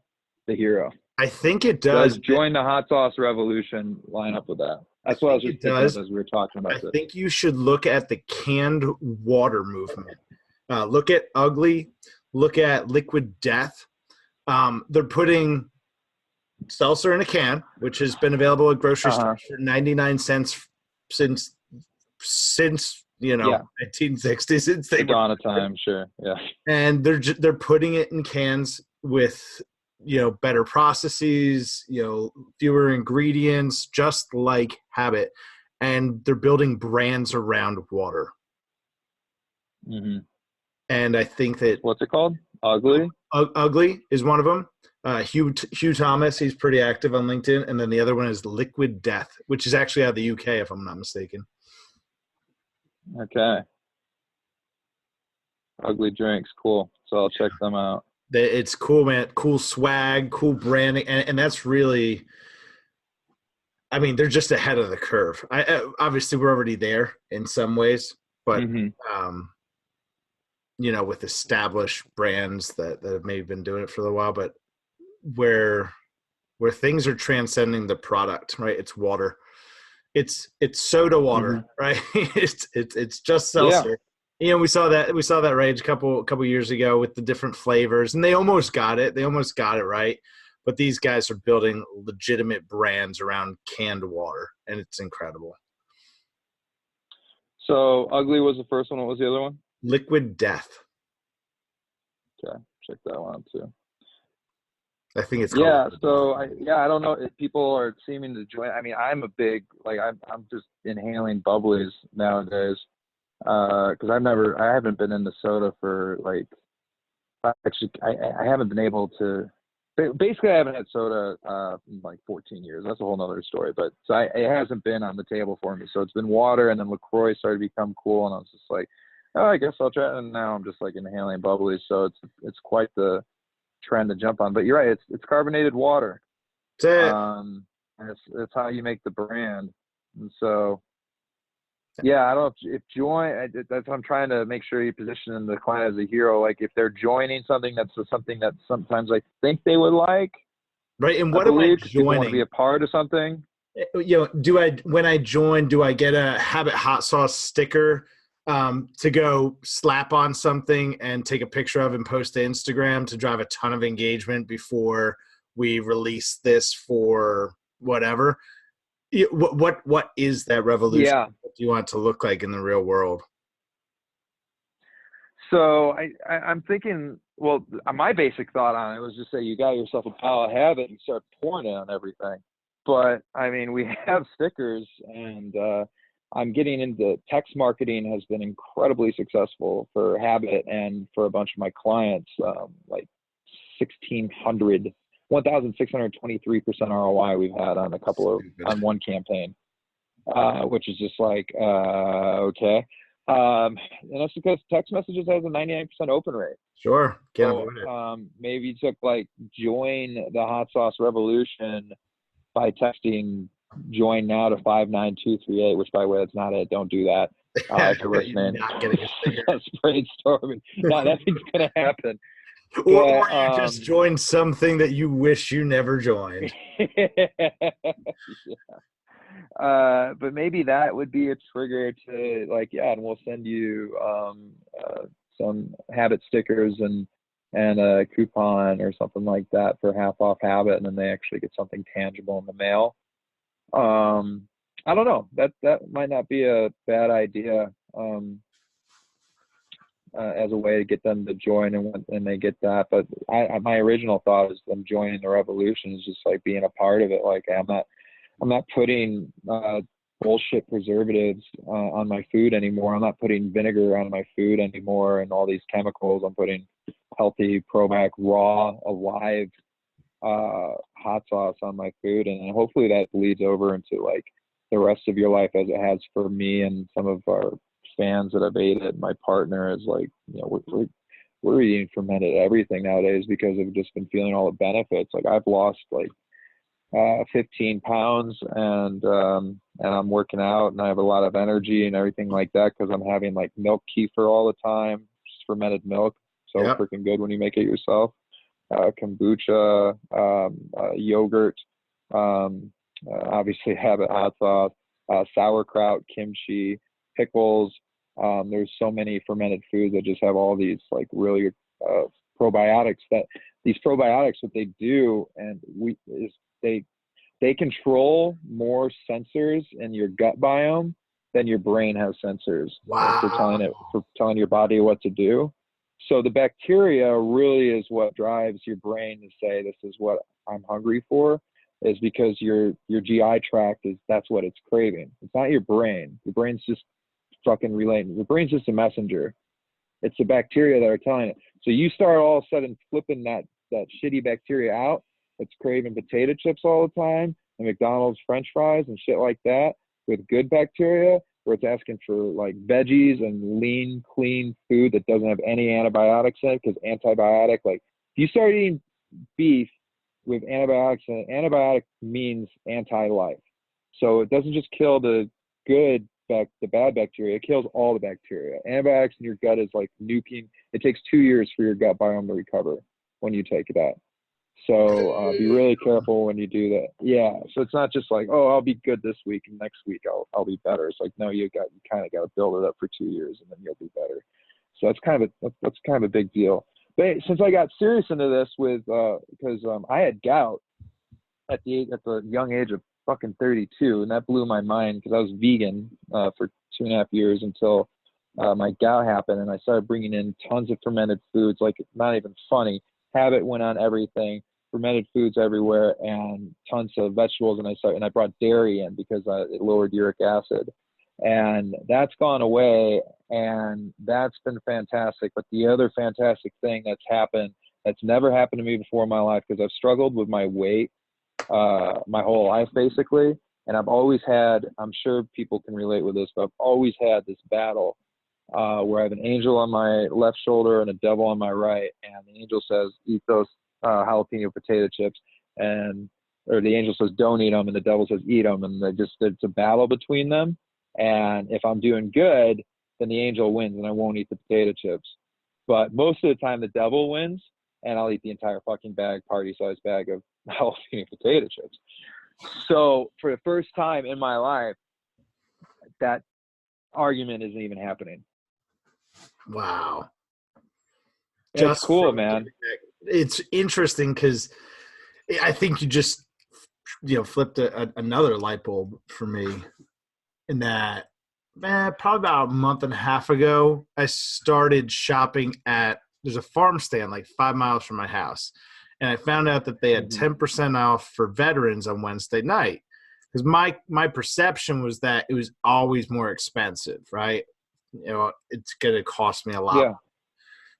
hero? I think it does. Join the hot sauce revolution line up with that? That's what I was just thinking as we were talking about this. I think you should look at the canned water movement. Look at Ugly. Look at Liquid Death. They're putting seltzer in a can, which has been available at grocery stores for 99 cents since 1960, since they dawn of time, sure, yeah. And they're putting it in cans with better processes, fewer ingredients, just like Habit, and they're building brands around water. Mm-hmm. And I think that what's it called? Ugly. Ugly is one of them. Hugh Thomas, he's pretty active on LinkedIn, and then the other one is Liquid Death, which is actually out of the UK, if I'm not mistaken. Okay. Ugly drinks, cool. So I'll check them out. It's cool, man. Cool swag, cool branding, and that's really. I mean, they're just ahead of the curve. Obviously, we're already there in some ways, but with established brands that have maybe been doing it for a while, but where things are transcending the product, right? It's water. It's soda water, right? it's just seltzer. Yeah. We saw that rage a couple years ago with the different flavors, and they almost got it. They almost got it right. But these guys are building legitimate brands around canned water, and it's incredible. So Ugly was the first one. What was the other one? Liquid Death. Okay, check that one out too. I think it's I don't know if people are seeming to join. I mean, I'm a big I'm just inhaling bubblies nowadays because I haven't been into soda for I haven't been able to. Basically, I haven't had soda in 14 years. That's a whole nother story. But it hasn't been on the table for me. So it's been water, and then LaCroix started to become cool, and I was just like, oh, I guess I'll try it. And now I'm just inhaling bubblies. So it's quite the trend to jump on. But you're right. It's carbonated water. That's it's how you make the brand. And so, yeah, I don't know if that's what I'm trying to make sure you position the client as a hero. Like if they're joining something that's something that sometimes I think they would like. Right. And what am I joining? Want to be a part of something. When I join, do I get a Habit hot sauce sticker to go slap on something and take a picture of and post to Instagram to drive a ton of engagement before we release this for whatever? What is that revolution? Yeah. What do you want it to look like in the real world? So I'm thinking, well, my basic thought on it was just say you got yourself a pile of Habit and start pouring it on everything. But I mean, we have stickers, and I'm getting into text marketing has been incredibly successful for Habit and for a bunch of my clients, 1,623% ROI we've had on on one campaign, which is just okay. And that's because text messages has a 99% open rate. Sure. Can't avoid it. Maybe you took join the hot sauce revolution by texting join now to 59238, which by the way, that's not it. Don't do that. If you're listening, not getting a sticker. That's brainstorming. No, nothing's going to happen. But Or you just joined something that you wish you never joined. but maybe that would be a trigger to like, yeah, and we'll send you some habit stickers and a coupon or something like that for half off habit, and then they actually get something tangible in the mail. I don't know. That might not be a bad idea as a way to get them to join, and they get that. But my original thought is them joining the revolution is just like being a part of it. Like I'm not putting bullshit preservatives on my food anymore. I'm not putting vinegar on my food anymore and all these chemicals. I'm putting healthy, probiotic, raw, alive hot sauce on my food, and hopefully that bleeds over into like the rest of your life, as it has for me and some of our fans that have ate it. My partner is like, you know, we're eating fermented everything nowadays because I've just been feeling all the benefits. Like I've lost like 15 pounds and I'm working out and I have a lot of energy and everything like that because I'm having like milk kefir all the time, just fermented milk. So Yep. freaking good when you make it yourself. Kombucha, yogurt, obviously habit hot sauce, sauerkraut, kimchi, pickles. There's so many fermented foods that just have all these like really probiotics. That these probiotics, what they do, and they control more sensors in your gut biome than your brain has sensors. Wow. For telling your body what to do. So the bacteria really is what drives your brain to say, this is what I'm hungry for, is because your GI tract that's what it's craving. It's not your brain. Your brain's just fucking relating. Your brain's just a messenger. It's the bacteria that are telling it. So you start all of a sudden flipping that shitty bacteria out. It's craving potato chips all the time and McDonald's French fries and shit like that with good bacteria, where it's asking for like veggies and lean, clean food that doesn't have any antibiotics in it, because antibiotic, like if you start eating beef with antibiotics, and antibiotic means anti-life. So it doesn't just kill the bad bacteria, it kills all the bacteria. Antibiotics in your gut is like nuking. It takes 2 years for your gut biome to recover when you take that. So be really careful when you do that. Yeah. So it's not just like, oh, I'll be good this week and next week I'll be better. It's like, no, you kind of got to build it up for 2 years and then you'll be better. So that's kind of a big deal. But since I got serious into this because I had gout at the young age of fucking 32, and that blew my mind because I was vegan for 2.5 years until my gout happened, and I started bringing in tons of fermented foods. Like, not even funny. Habit went on everything, fermented foods everywhere, and tons of vegetables. And I brought dairy in because it lowered uric acid, and that's gone away, and that's been fantastic. But the other fantastic thing that's happened, that's never happened to me before in my life, because I've struggled with my weight my whole life basically, and I've always had, I'm sure people can relate with this, but I've always had this battle where I have an angel on my left shoulder and a devil on my right, and the angel says, eat those jalapeno potato chips, or the angel says, don't eat them, and the devil says, eat them, and it's a battle between them. And if I'm doing good, then the angel wins and I won't eat the potato chips. But most of the time the devil wins, and I'll eat the entire fucking party-sized bag of jalapeno potato chips. So for the first time in my life, that argument isn't even happening. Wow. That's cool, man. It's interesting because I think you just, flipped another light bulb for me, in that, probably about a month and a half ago, I started shopping there's a farm stand like 5 miles from my house. And I found out that they had 10% off for veterans on Wednesday night. Because my perception was that it was always more expensive, right? It's going to cost me a lot. Yeah.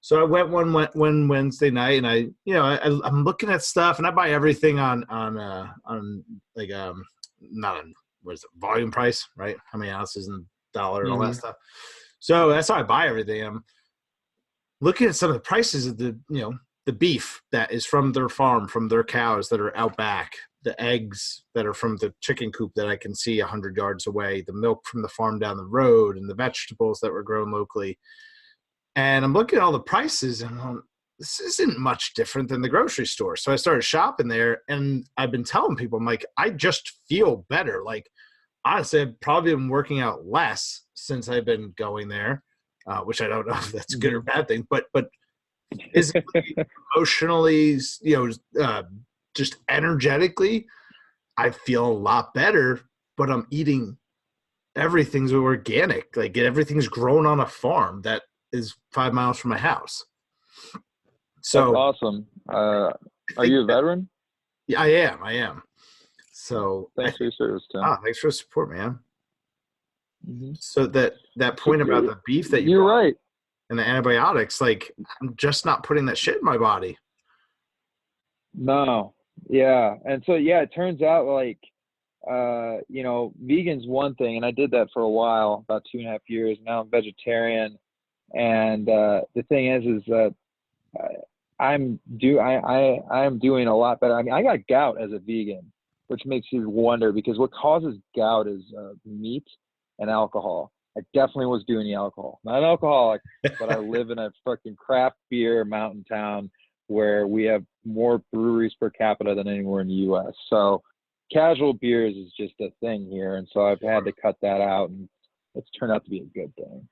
So I went one Wednesday night, and I'm looking at stuff, and I buy everything on like not on, what is it, volume price, right? How many ounces and dollar and all that stuff. So that's how I buy everything. I'm looking at some of the prices of the beef that is from their farm, from their cows that are out back, the eggs that are from the chicken coop that I can see 100 yards away, the milk from the farm down the road, and the vegetables that were grown locally. And I'm looking at all the prices, and this isn't much different than the grocery store. So I started shopping there, and I've been telling people, I'm like, I just feel better. Like, honestly, I've probably been working out less since I've been going there, which I don't know if that's a good or bad thing, but physically, emotionally, just energetically, I feel a lot better, but I'm eating everything's organic. Like, everything's grown on a farm that is 5 miles from my house. So that's awesome. Are you a veteran? Yeah, I am. So Thanks for your service, Tim. thanks for the support, man. Mm-hmm. So that point about the beef that you're right, and the antibiotics, like, I'm just not putting that shit in my body. No, yeah, and so yeah, it turns out like vegan's one thing, and I did that for a while, about 2.5 years. Now I'm vegetarian, and the thing is that I'm doing a lot better. I mean, I got gout as a vegan, which makes you wonder, because what causes gout is meat and alcohol. I definitely was doing the alcohol. Not an alcoholic, but I live in a fucking craft beer mountain town where we have more breweries per capita than anywhere in the U.S. So casual beers is just a thing here, and so I've had to cut that out, and it's turned out to be a good thing.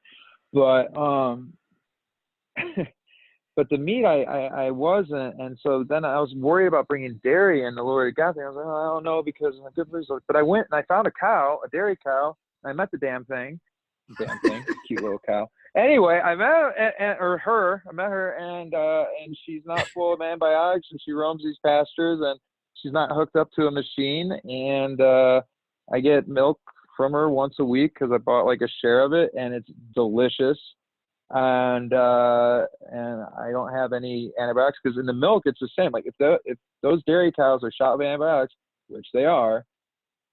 But but the meat I wasn't, and so then I was worried about bringing dairy in. The Lord got me. I was like, oh, I don't know, because I'm good results. But I went and I found a dairy cow, and I met the damn thing, cute little cow. Anyway, I met her, and she's not full of antibiotics, and she roams these pastures, and she's not hooked up to a machine, and I get milk from her once a week because I bought like a share of it, and it's delicious. And I don't have any antibiotics, because in the milk it's the same. Like if those dairy cows are shot with antibiotics, which they are,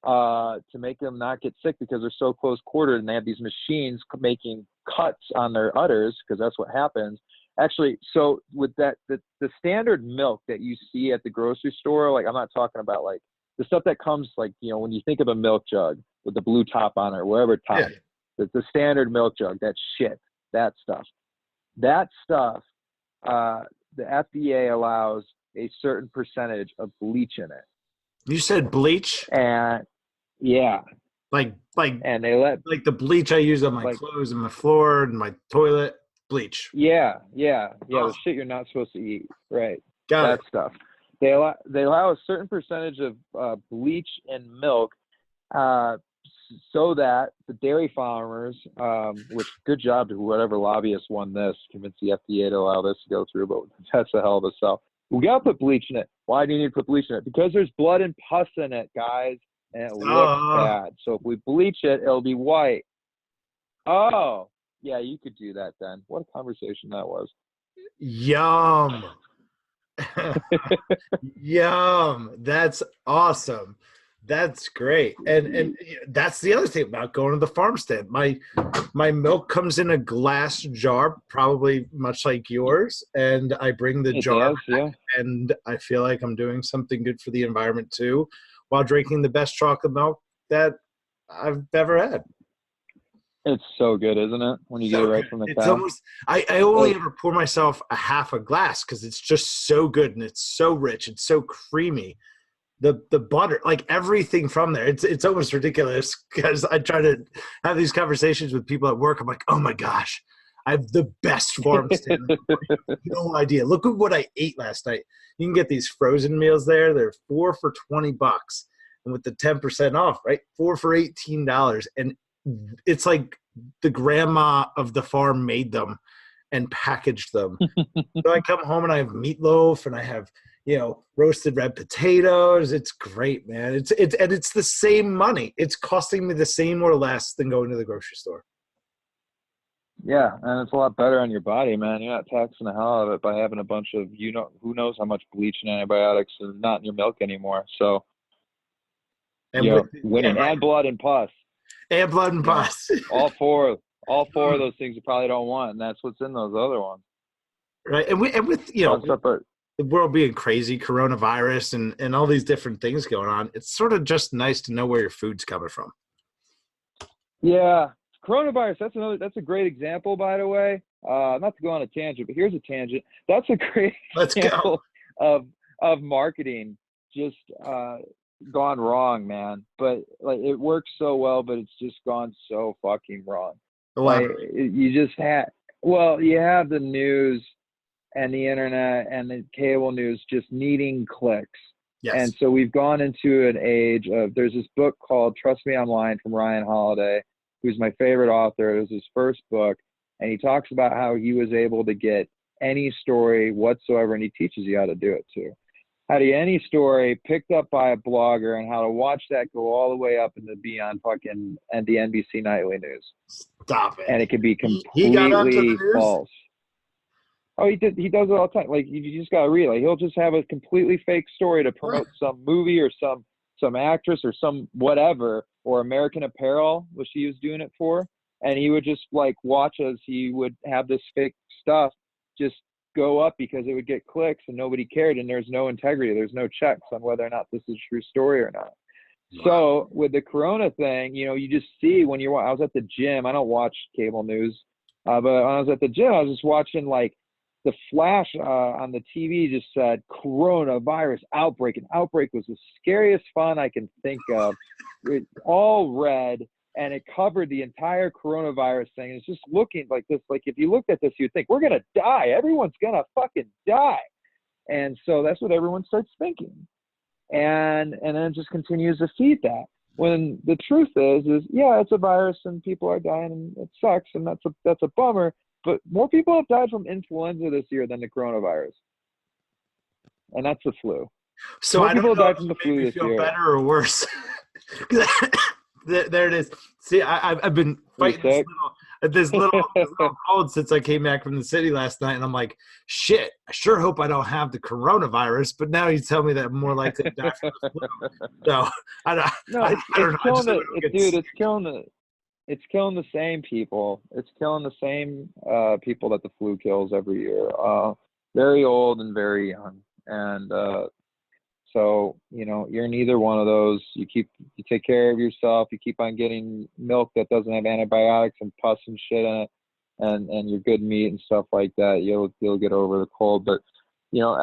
to make them not get sick, because they're so close quartered, and they have these machines making cuts on their udders, because that's what happens. Actually, so with that, the standard milk that you see at the grocery store, like, I'm not talking about like the stuff that comes, like, when you think of a milk jug with the blue top on it, or wherever top, the standard milk jug, that stuff, the FDA allows a certain percentage of bleach in it. You said bleach? And yeah. And they let, like, the bleach I use on my clothes and my floor and my toilet, bleach. Yeah. The shit you're not supposed to eat. Right. Got it. Stuff. They allow a certain percentage of bleach in milk, so that the dairy farmers, which, good job to whatever lobbyist won this, convinced the FDA to allow this to go through, but that's a hell of a sell. We got to put bleach in it. Why do you need to put bleach in it? Because there's blood and pus in it, guys, and it looks bad. So if we bleach it, it'll be white. Oh, yeah, you could do that then. What a conversation that was. Yum. Yum. That's awesome. That's great. And that's the other thing about going to the farm stand. My milk comes in a glass jar, probably much like yours, and I bring the jar back, and I feel like I'm doing something good for the environment too, while drinking the best chocolate milk that I've ever had. It's so good, isn't it? When you get it right from the cow. It's almost, I only ever pour myself a half a glass, because it's just so good, and it's so rich. It's so creamy. The butter, like, everything from there, it's almost ridiculous, because I try to have these conversations with people at work. I'm like, oh my gosh, I have the best farm stand. No idea. Look at what I ate last night. You can get these frozen meals there. They're 4 for $20, and with the 10% off, right? 4 for $18, and it's like the grandma of the farm made them and packaged them. So I come home and I have meatloaf, and I have, roasted red potatoes. It's great, man. It's the same money. It's costing me the same or less than going to the grocery store. Yeah, and it's a lot better on your body, man. You're not taxing the hell out of it by having a bunch of, who knows how much bleach and antibiotics is not in your milk anymore. So, winning. And blood and pus. And blood and pus. All four of those things you probably don't want, and that's what's in those other ones. Right, and with the world being crazy, coronavirus, and all these different things going on, it's sort of just nice to know where your food's coming from. Yeah, coronavirus. That's a great example, by the way. not to go on a tangent, but here's a tangent. That's a great Let's example go. of marketing just gone wrong, man. But like it works so well, but it's just gone so fucking wrong. Like you just you have the news and the internet and the cable news just needing clicks. Yes. And so we've gone into an age of, there's this book called Trust Me I'm Lying from Ryan Holiday, who's my favorite author. It was his first book. And he talks about how he was able to get any story whatsoever, and he teaches you how to do it too. How to get any story picked up by a blogger and how to watch that go all the way up and be on fucking and the NBC Nightly News. Stop it. And it could be he got onto the completely news? false. Oh, he does it all the time. Like you just gotta read. Like he'll just have a completely fake story to promote some movie or some actress or some whatever, or American Apparel, which he was doing it for. And he would just like watch as he would have this fake stuff just go up because it would get clicks and nobody cared, and there's no integrity. There's no checks on whether or not this is a true story or not. Wow. So with the Corona thing, you know, you just see when I was at the gym, I don't watch cable news, but when I was at the gym, I was just watching like the flash on the TV just said coronavirus outbreak. And outbreak was the scariest font I can think of. It all red. And it covered the entire coronavirus thing. It's just looking like this. Like if you looked at this, you'd think we're gonna die. Everyone's gonna fucking die. And so that's what everyone starts thinking. And then it just continues to feed that. When the truth is yeah, it's a virus and people are dying and it sucks and that's a bummer. But more people have died from influenza this year than the coronavirus. And that's the flu. So more I don't people know died if from it the made flu me this feel year. better or worse. There it is. See, I've been fighting this little cold since I came back from the city last night, and I'm like, shit, I sure hope I don't have the coronavirus. But now you tell me that I'm more likely to die from the flu. So I don't know. It's killing the same people. It's killing the same people that the flu kills every year. Very old and very young. And so, you know, you're neither one of those. You take care of yourself. You keep on getting milk that doesn't have antibiotics and pus and shit in it, and your good meat and stuff like that. You'll get over the cold. But you know,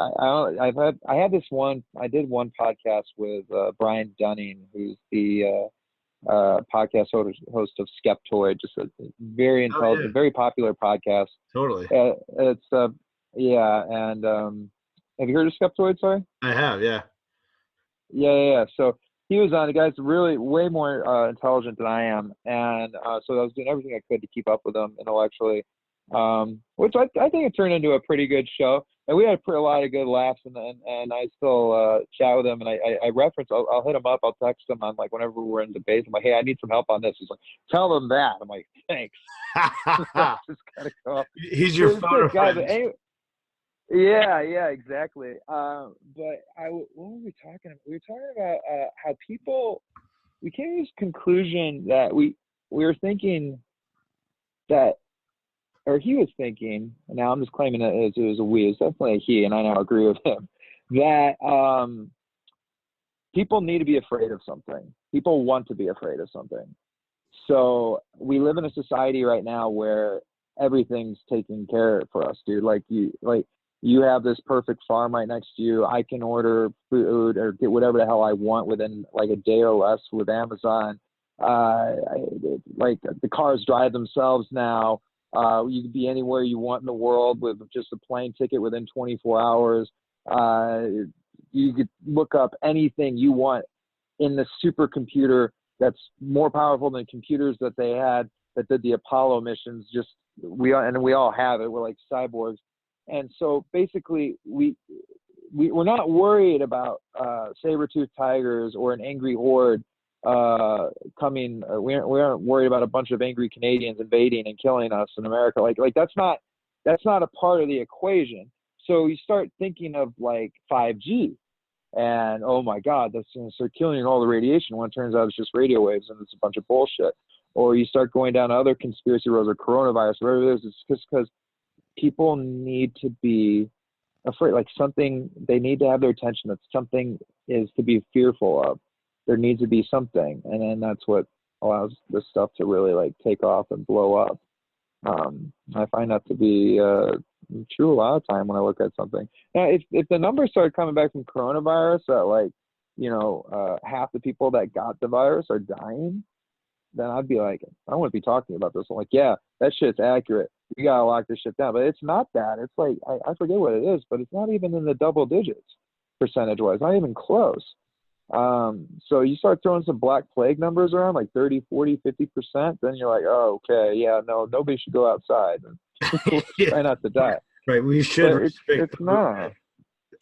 I did one podcast with Brian Dunning, who's the podcast host of Skeptoid, just a very intelligent, very popular podcast. Totally. It's yeah, and have you heard of Skeptoid? Sorry. I have, yeah. Yeah. So he was on. The guy's really way more intelligent than I am, and so I was doing everything I could to keep up with him intellectually, which I think it turned into a pretty good show. And we had a lot of good laughs, and I still chat with him, and I reference. I'll hit him up. I'll text him. I'm like, whenever we're in debate, I'm like, hey, I need some help on this. He's like, tell them that. I'm like, thanks. Just kind of go. He's your photo friend. Anyway, yeah, exactly. But what were we talking about? We were talking about how people. We came to this conclusion that we were thinking that. Or he was thinking, and now I'm just claiming it was a we, it's definitely a he, and I now agree with him, that people need to be afraid of something. People want to be afraid of something. So we live in a society right now where everything's taken care of for us, dude. Like you have this perfect farm right next to you. I can order food or get whatever the hell I want within like a day or less with Amazon. Like the cars drive themselves now. You can be anywhere you want in the world with just a plane ticket within 24 hours. You could look up anything you want in the supercomputer that's more powerful than computers that they had that did the Apollo missions. We all have it. We're like cyborgs. And so basically we're not worried about saber-toothed tigers or an angry horde coming. We aren't worried about a bunch of angry Canadians invading and killing us in America. Like that's not a part of the equation. So you start thinking of like 5G, and oh my God, that's going to start killing all the radiation. When it turns out it's just radio waves and it's a bunch of bullshit. Or you start going down other conspiracy roads or coronavirus, whatever it is. It's just because people need to be afraid. Like something, they need to have their attention. That something is to be fearful of. There needs to be something, and then that's what allows this stuff to really like take off and blow up. I find that to be true a lot of time when I look at something. Now, if the numbers started coming back from coronavirus that like, half the people that got the virus are dying, then I'd be like, I wouldn't be talking about this. I'm like, yeah, that shit's accurate. You gotta lock this shit down. But it's not that. It's like I forget what it is, but it's not even in the double digits percentage wise, not even close. So you start throwing some Black Plague numbers around, like 30, 40, 50%, then you're like, oh, okay, yeah, no, nobody should go outside. Yeah. Try not to die. Right. We should But restrict it's not.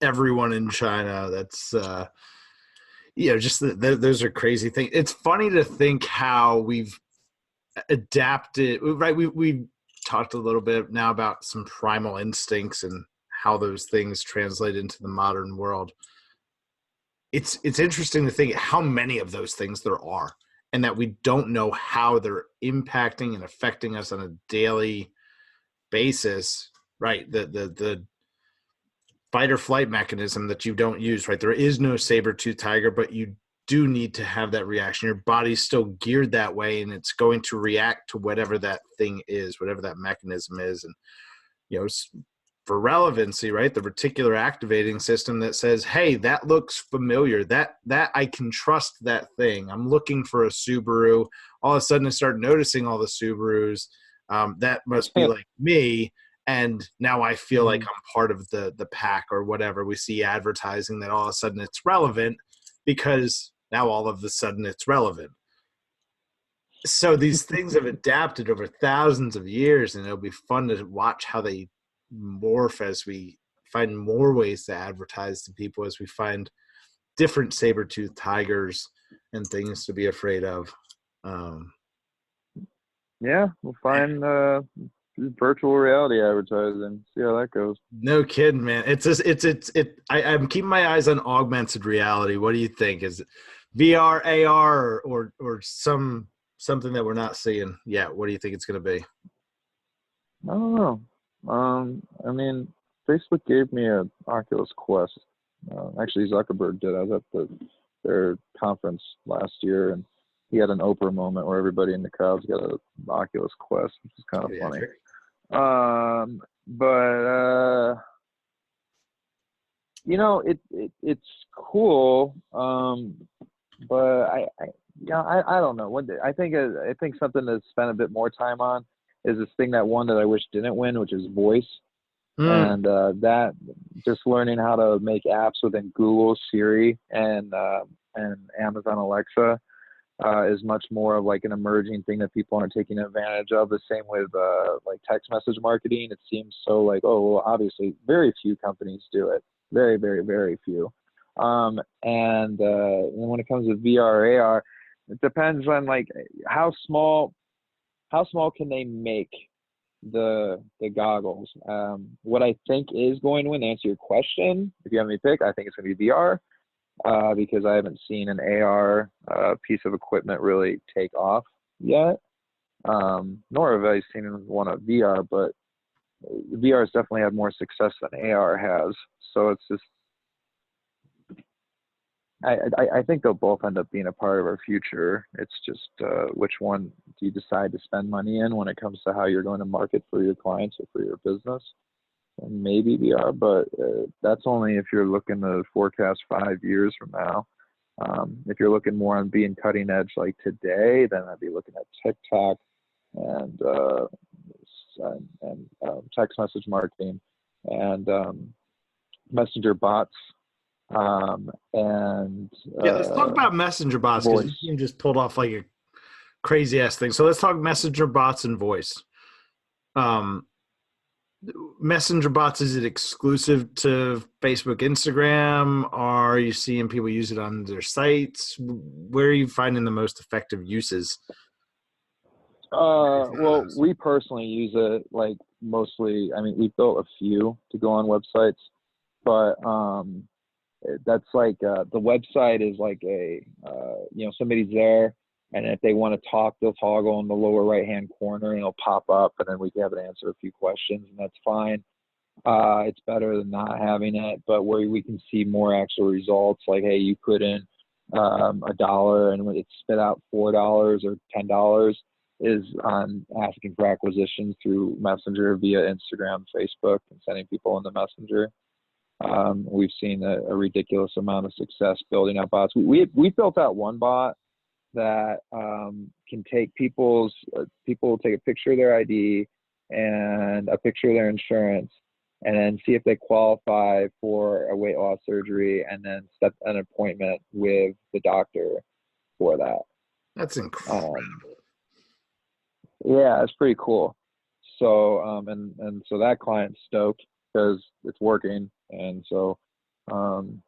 everyone in China. That's, just those are crazy things. It's funny to think how we've adapted, right? We've talked a little bit now about some primal instincts and how those things translate into the modern world. It's interesting to think how many of those things there are, and that we don't know how they're impacting and affecting us on a daily basis, right? The fight or flight mechanism that you don't use, right? There is no saber-tooth tiger, but you do need to have that reaction. Your body's still geared that way, and it's going to react to whatever that thing is, whatever that mechanism is. And, for relevancy, right? The reticular activating system that says, hey, that looks familiar. That I can trust that thing. I'm looking for a Subaru. All of a sudden I start noticing all the Subarus. That must be like me. And now I feel like I'm part of the pack or whatever. We see advertising that all of a sudden it's relevant because now all of a sudden it's relevant. So these things have adapted over thousands of years, and it'll be fun to watch how they morph as we find more ways to advertise to people, as we find different saber-toothed tigers and things to be afraid of. Yeah, we'll find virtual reality advertising. See how that goes. No kidding, man. I'm keeping my eyes on augmented reality. What do you think? Is it VR, AR, or something that we're not seeing yet? What do you think it's going to be? I don't know. I mean, Facebook gave me an Oculus Quest. Actually, Zuckerberg did. I was at their conference last year, and he had an Oprah moment where everybody in the crowd's got an Oculus Quest, which is kind of funny. But it's cool. But I don't know. One day, I think something to spend a bit more time on is this thing that won that I wish didn't win, which is voice. And that just learning how to make apps within Google, Siri, and Amazon Alexa is much more of like an emerging thing that people aren't taking advantage of. The same with like text message marketing. It seems so like, oh, well, obviously very few companies do it. Very, very, very few. And when it comes to VR, AR, it depends on like how small can they make the goggles. What I think is going to win, to answer your question, if you have me pick, I think it's going to be VR, because I haven't seen an AR piece of equipment really take off yet, nor have I seen one of VR, but VR has definitely had more success than AR has. So it's just, I think they'll both end up being a part of our future. It's just which one do you decide to spend money in when it comes to how you're going to market for your clients or for your business. And maybe VR, but that's only if you're looking to forecast 5 years from now. If you're looking more on being cutting edge like today, then I'd be looking at TikTok and text message marketing and messenger bots. Let's talk about messenger bots, because you just pulled off like a crazy ass thing. So let's talk messenger bots and voice. Messenger bots, is it exclusive to Facebook, Instagram? Are you seeing people use it on their sites? Where are you finding the most effective uses? Well, we personally use it like mostly. I mean, we built a few to go on websites, but that's like the website is like a somebody's there, and if they want to talk, they'll toggle in the lower right hand corner and it'll pop up, and then we can have it answer a few questions, and that's fine. It's better than not having it, but where we can see more actual results, like, hey, you put in $1 and it spit out $4 or $10, is on asking for acquisitions through Messenger via Instagram, Facebook, and sending people in the Messenger. We've seen a ridiculous amount of success building out bots. We built out one bot that can take people will take a picture of their ID and a picture of their insurance, and then see if they qualify for a weight loss surgery, and then set an appointment with the doctor for that. That's incredible. Yeah, it's pretty cool. So and so that client's stoked because it's working, and so and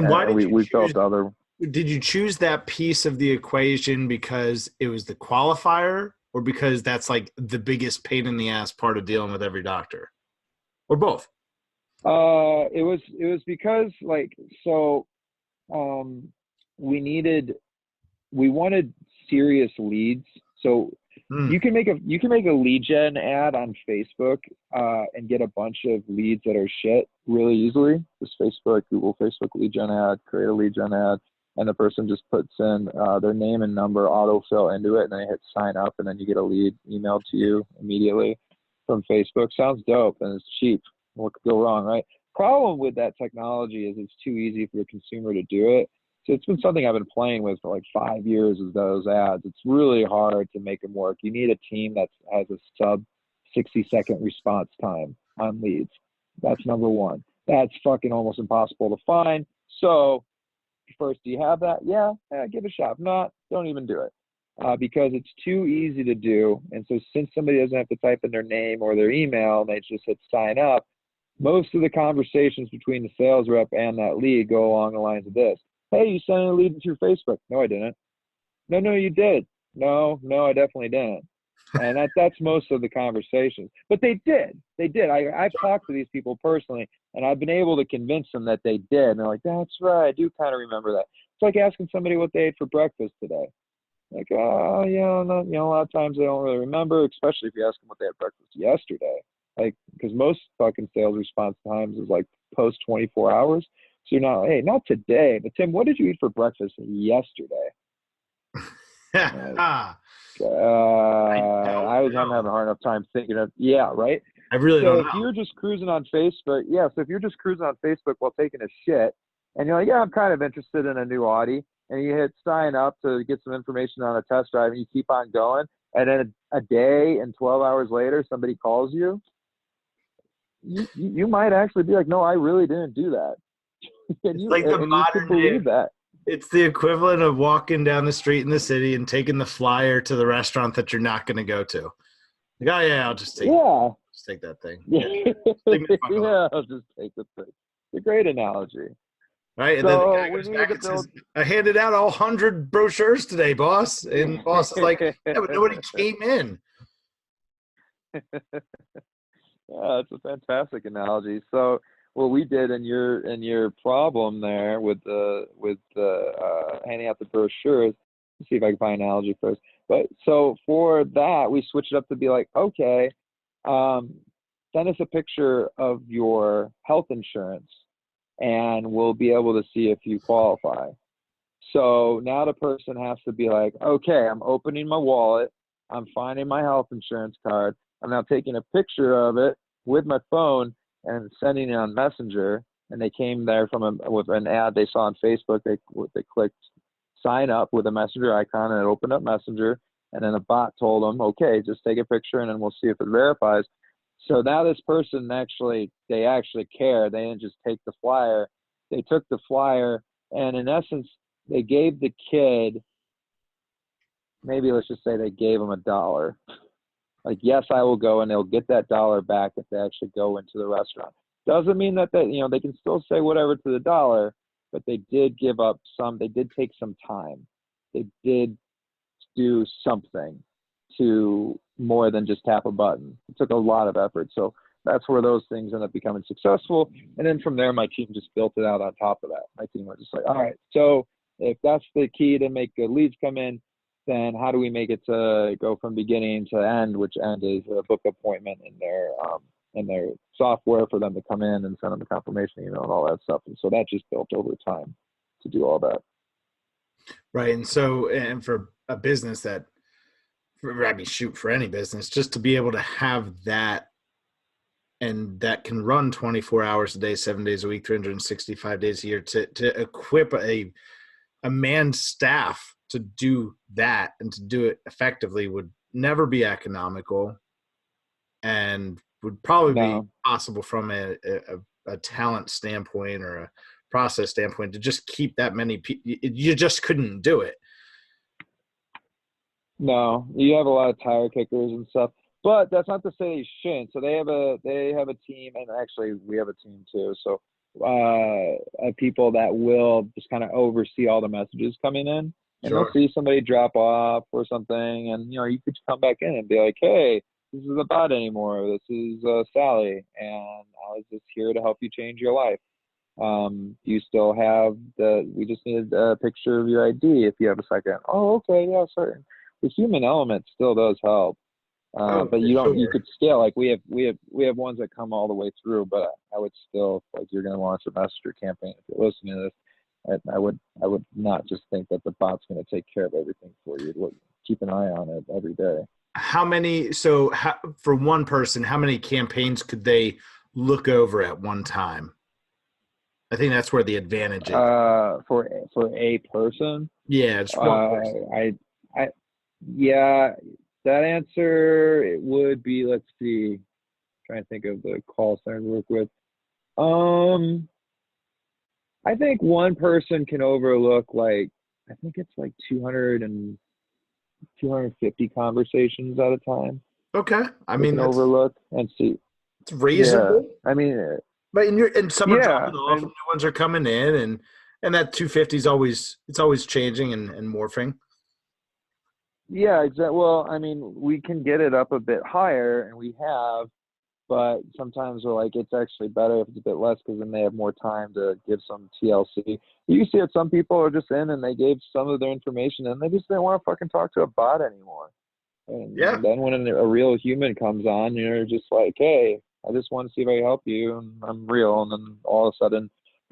why did we built other. Did you choose that piece of the equation because it was the qualifier, or because that's like the biggest pain in the ass part of dealing with every doctor, or both? It was because we wanted serious leads. So you can make a lead gen ad on Facebook and get a bunch of leads that are shit really easily. Just Google Facebook lead gen ad, create a lead gen ad, and the person just puts in their name and number, autofill into it, and then they hit sign up, and then you get a lead emailed to you immediately from Facebook. Sounds dope, and it's cheap. What could go wrong, right? Problem with that technology is it's too easy for the consumer to do it. So it's been something I've been playing with for like 5 years, is those ads. It's really hard to make them work. You need a team that has a sub 60-second response time on leads. That's number one. That's fucking almost impossible to find. So first, do you have that? Yeah, give it a shot. If not, don't even do it because it's too easy to do. And so since somebody doesn't have to type in their name or their email and they just hit sign up, most of the conversations between the sales rep and that lead go along the lines of this. Hey, you sent a lead through Facebook. No, I didn't. No, you did. No, I definitely didn't. And that's most of the conversations. But they did. I've talked to these people personally, and I've been able to convince them that they did. And they're like, that's right. I do kind of remember that. It's like asking somebody what they ate for breakfast today. Like, oh, yeah, a lot of times they don't really remember, especially if you ask them what they had breakfast yesterday. Like, because most fucking sales response times is like post 24 hours. So you're not, hey, not today, but Tim, what did you eat for breakfast yesterday? I'm having a hard enough time thinking of, yeah, right? I really don't know. If you're just cruising on Facebook, while taking a shit, and you're like, yeah, I'm kind of interested in a new Audi, and you hit sign up to get some information on a test drive, and you keep on going, and then a day and 12 hours later, somebody calls you, you might actually be like, no, I really didn't do that. And you could believe that. It's the equivalent of walking down the street in the city and taking the flyer to the restaurant that you're not going to go to. Like, oh yeah, I'll just take that thing. Yeah, I'll just take the thing. It's a great analogy. Right, and then the guy goes back and says, I handed out 100 brochures today, boss. And the boss is like, yeah, but nobody came in. Yeah, it's a fantastic analogy. So what we did in your problem there with the handing out the brochures, let's see if I can find an analogy first. But so for that, we switched it up to be like, okay, send us a picture of your health insurance, and we'll be able to see if you qualify. So now the person has to be like, okay, I'm opening my wallet, I'm finding my health insurance card, I'm now taking a picture of it with my phone and sending it on Messenger. And they came there with an ad they saw on Facebook. They clicked sign up with a Messenger icon, and it opened up Messenger. And then a bot told them, okay, just take a picture and then we'll see if it verifies. So now this person they actually care. They didn't just take the flyer. They took the flyer, and in essence, they gave the kid, maybe let's just say they gave him $1. Like, yes, I will go, and they'll get that $1 back if they actually go into the restaurant. Doesn't mean that they can still say whatever to the $1, but they did give up they did take some time. They did do something to more than just tap a button. It took a lot of effort. So that's where those things end up becoming successful. And then from there, my team just built it out on top of that. My team was just like, all right, so if that's the key to make good leads come in, then how do we make it to go from beginning to end, which end is a book appointment in their software for them to come in and send them a confirmation email and all that stuff. And so that just built over time to do all that. Right. And so, and for a business that shoot, for any business, just to be able to have that, and that can run 24 hours a day, 7 days a week, 365 days a year, to equip a manned staff to do that and to do it effectively would never be economical, and would probably be possible from a talent standpoint or a process standpoint to just keep that many people. You just couldn't do it. No, you have a lot of tire kickers and stuff, but that's not to say you shouldn't. So they have a team, and actually we have a team too. So people that will just kind of oversee all the messages coming in, and Sure. they'll see somebody drop off or something, and you could come back in and be like, hey, this isn't Bud anymore. This is Sally, and I was just here to help you change your life. You still have we just need a picture of your ID if you have a second. Oh, okay, yeah, sorry. The human element still does help, but you don't. Sure. You could scale. Like we have ones that come all the way through, but I would still, like, you're going to launch a messenger campaign. If you're listening to this, I would not just think that the bot's going to take care of everything for you. Keep an eye on it every day. How many? For one person, how many campaigns could they look over at one time? I think that's where the advantage is. For a person. Yeah, it's one person. Yeah, that answer, it would be, let's see, trying to think of the call center to work with. I think one person can overlook, like, I think it's like 250 conversations at a time. Okay. I mean, overlook and see. It's reasonable. Yeah. I mean, but someone dropping off, and new ones are coming in, and that 250 is always changing and morphing. Yeah, exactly. Well, I mean, we can get it up a bit higher, and we have, but sometimes we're like, it's actually better if it's a bit less, because then they have more time to give some TLC. You see that some people are just in and they gave some of their information, and they just didn't want to fucking talk to a bot anymore. And then when a real human comes on, you're just like, hey, I just want to see if I can help you, and I'm real. And then all of a sudden,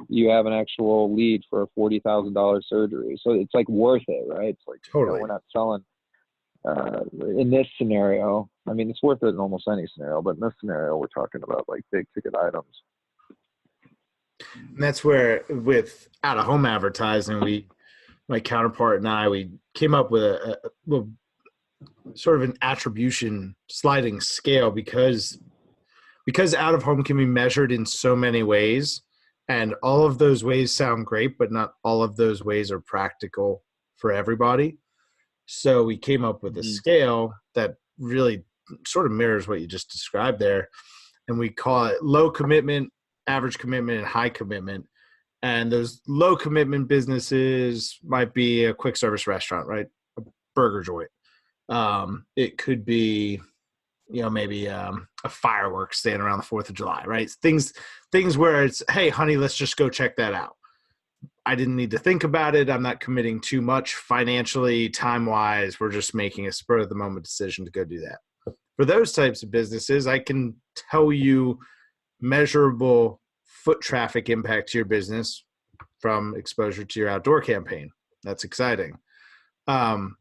you have an actual lead for a $40,000 surgery. So it's like worth it, right? It's like, totally. We're not selling. In this scenario, I mean, it's worth it in almost any scenario, but in this scenario, we're talking about like big ticket items. And that's where, with out-of-home advertising, my counterpart and I, we came up with a sort of an attribution sliding scale, because out-of-home can be measured in so many ways, and all of those ways sound great, but not all of those ways are practical for everybody. So we came up with a scale that really sort of mirrors what you just described there. And we call it low commitment, average commitment, and high commitment. And those low commitment businesses might be a quick service restaurant, right? A burger joint. It could be, maybe a fireworks stand around the 4th of July, right? Things where it's, hey, honey, let's just go check that out. I didn't need to think about it. I'm not committing too much financially, time-wise. We're just making a spur-of-the-moment decision to go do that. For those types of businesses, I can tell you measurable foot traffic impact to your business from exposure to your outdoor campaign. That's exciting. Going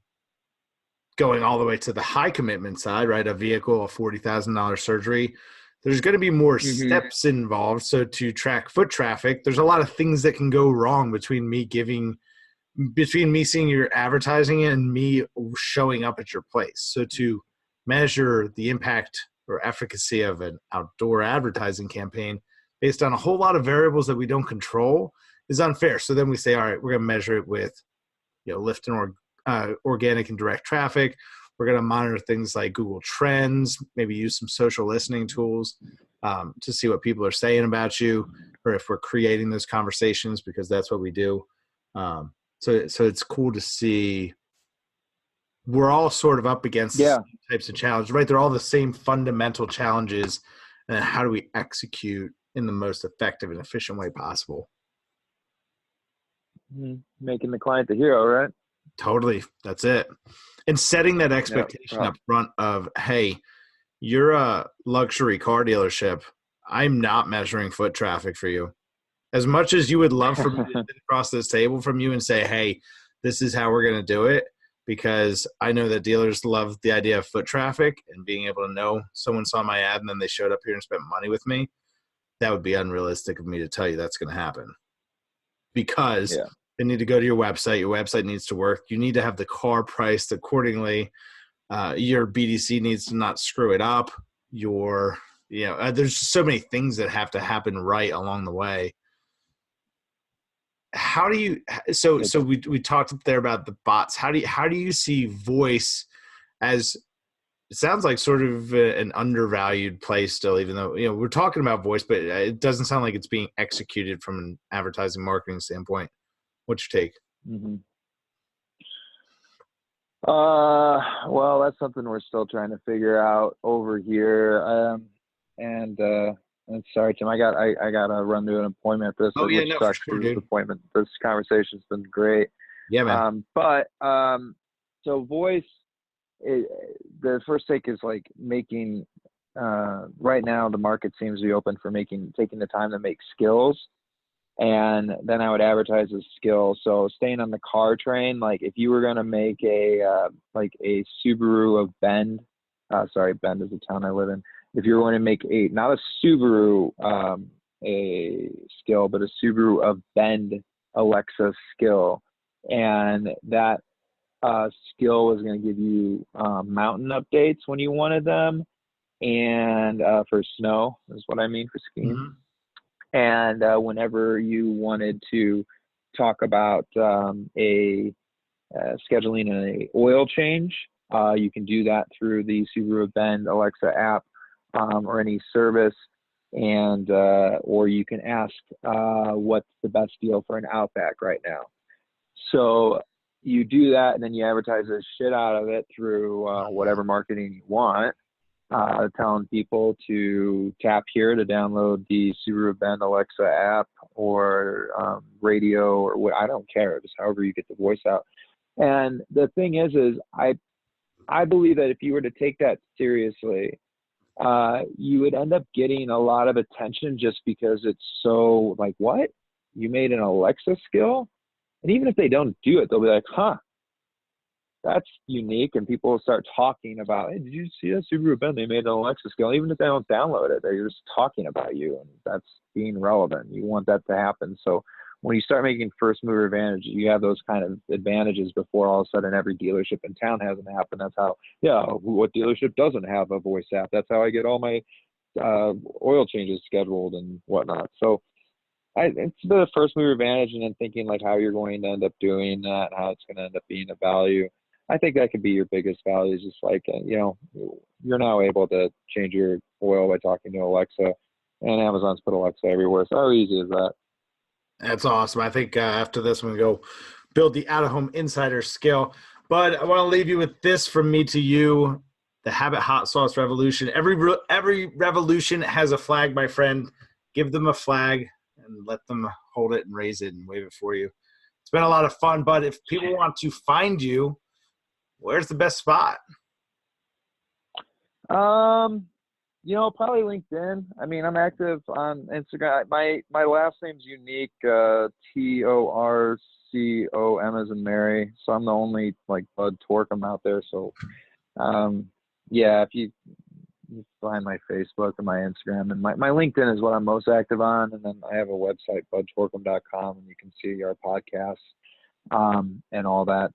all the way to the high commitment side, right? A vehicle, a $40,000 surgery. There's going to be more steps involved. So to track foot traffic, there's a lot of things that can go wrong between me seeing your advertising and me showing up at your place. So to measure the impact or efficacy of an outdoor advertising campaign based on a whole lot of variables that we don't control is unfair. So then we say, all right, we're going to measure it with, lift and organic and direct traffic. We're going to monitor things like Google Trends, maybe use some social listening tools to see what people are saying about you, or if we're creating those conversations, because that's what we do. So it's cool to see we're all sort of up against types of challenges, right? They're all the same fundamental challenges. And then how do we execute in the most effective and efficient way possible? Making the client the hero, right? Totally. That's it. And setting that expectation up front of, hey, you're a luxury car dealership. I'm not measuring foot traffic for you. As much as you would love for me to sit across this table from you and say, hey, this is how we're going to do it, because I know that dealers love the idea of foot traffic and being able to know someone saw my ad and then they showed up here and spent money with me. That would be unrealistic of me to tell you that's going to happen, because they need to go to your website. Your website needs to work. You need to have the car priced accordingly. Your BDC needs to not screw it up. There's so many things that have to happen right along the way. How do you? So we talked up there about the bots. How do you see voice as? It sounds like sort of an undervalued play still, even though we're talking about voice, but it doesn't sound like it's being executed from an advertising marketing standpoint. What's your take? Mm-hmm. Well, that's something we're still trying to figure out over here. And sorry, Tim, I got to run to an appointment. This appointment. This conversation's been great. Yeah, man. So voice, the first take is like making. Right now, the market seems to be open for taking the time to make skills. And then I would advertise a skill. So staying on the car train, like if you were going to make a Subaru of Bend, Bend is the town I live in. If you were going to make not a Subaru, a skill, but a Subaru of Bend Alexa skill. And that skill was going to give you mountain updates when you wanted them. And for snow is what I mean, for skiing. Mm-hmm. And whenever you wanted to talk about scheduling an oil change, you can do that through the Subaru of Bend Alexa app or any service, and or you can ask what's the best deal for an Outback right now. So you do that, and then you advertise the shit out of it through whatever marketing you want. Telling people to tap here to download the Subaru Bend Alexa app or radio or what, I don't care, just however you get the voice out. And the thing is I believe that if you were to take that seriously, you would end up getting a lot of attention just because it's so like, what? You made an Alexa skill? And even if they don't do it, they'll be like, huh, that's unique, and people will start talking about, hey, did you see that Subaru Bend? They made an Alexa skill. Even if they don't download it, they're just talking about you, and that's being relevant. You want that to happen. So when you start making first mover advantage, you have those kind of advantages before all of a sudden every dealership in town has an app, and that's how, what dealership doesn't have a voice app? That's how I get all my oil changes scheduled and whatnot. So it's the first mover advantage, and then thinking like how you're going to end up doing that, how it's going to end up being a value. I think that could be your biggest value, is just like, you're now able to change your oil by talking to Alexa, and Amazon's put Alexa everywhere. So how easy is that? That's awesome. I think after this, I'm going to go build the out-of-home insider skill. But I want to leave you with this from me to you, the habit hot sauce revolution. Every revolution has a flag, my friend. Give them a flag and let them hold it and raise it and wave it for you. It's been a lot of fun, but if people want to find you, where's the best spot? Probably LinkedIn. I mean, I'm active on Instagram. My last name's unique, Torcom as in Mary. So I'm the only like Bud Torcom out there. So, if you find my Facebook and my Instagram, and my LinkedIn is what I'm most active on. And then I have a website, budtorcom.com, and you can see our podcasts. And all that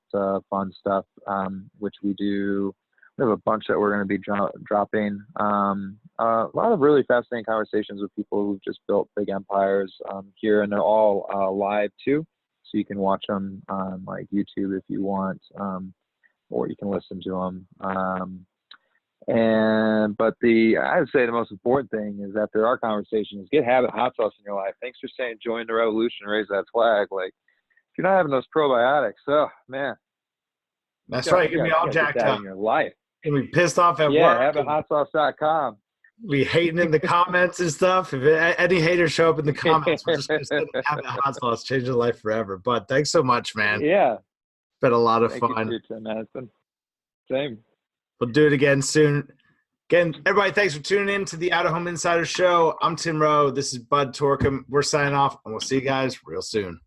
fun stuff, which we do. We have a bunch that we're going to be dropping. A lot of really fascinating conversations with people who've just built big empires here, and they're all live too. So you can watch them on like YouTube if you want, or you can listen to them. But I would say the most important thing is that there are conversations. Get habit hot sauce in your life. Thanks for saying join the revolution, raise that flag. Like, if you're not having those probiotics, oh man. That's right. You're gonna be all jacked up in your life. And we pissed off at work. Yeah, habithotsauce.com. We hating in the comments and stuff. If any haters show up in the comments, we're just gonna say Habit hot sauce changed your life forever. But thanks so much, man. Yeah. It's been a lot of fun. Thank you, man. It's been same. We'll do it again soon. Again, everybody, thanks for tuning in to the Out of Home Insider Show. I'm Tim Rowe. This is Bud Torcom. We're signing off, and we'll see you guys real soon.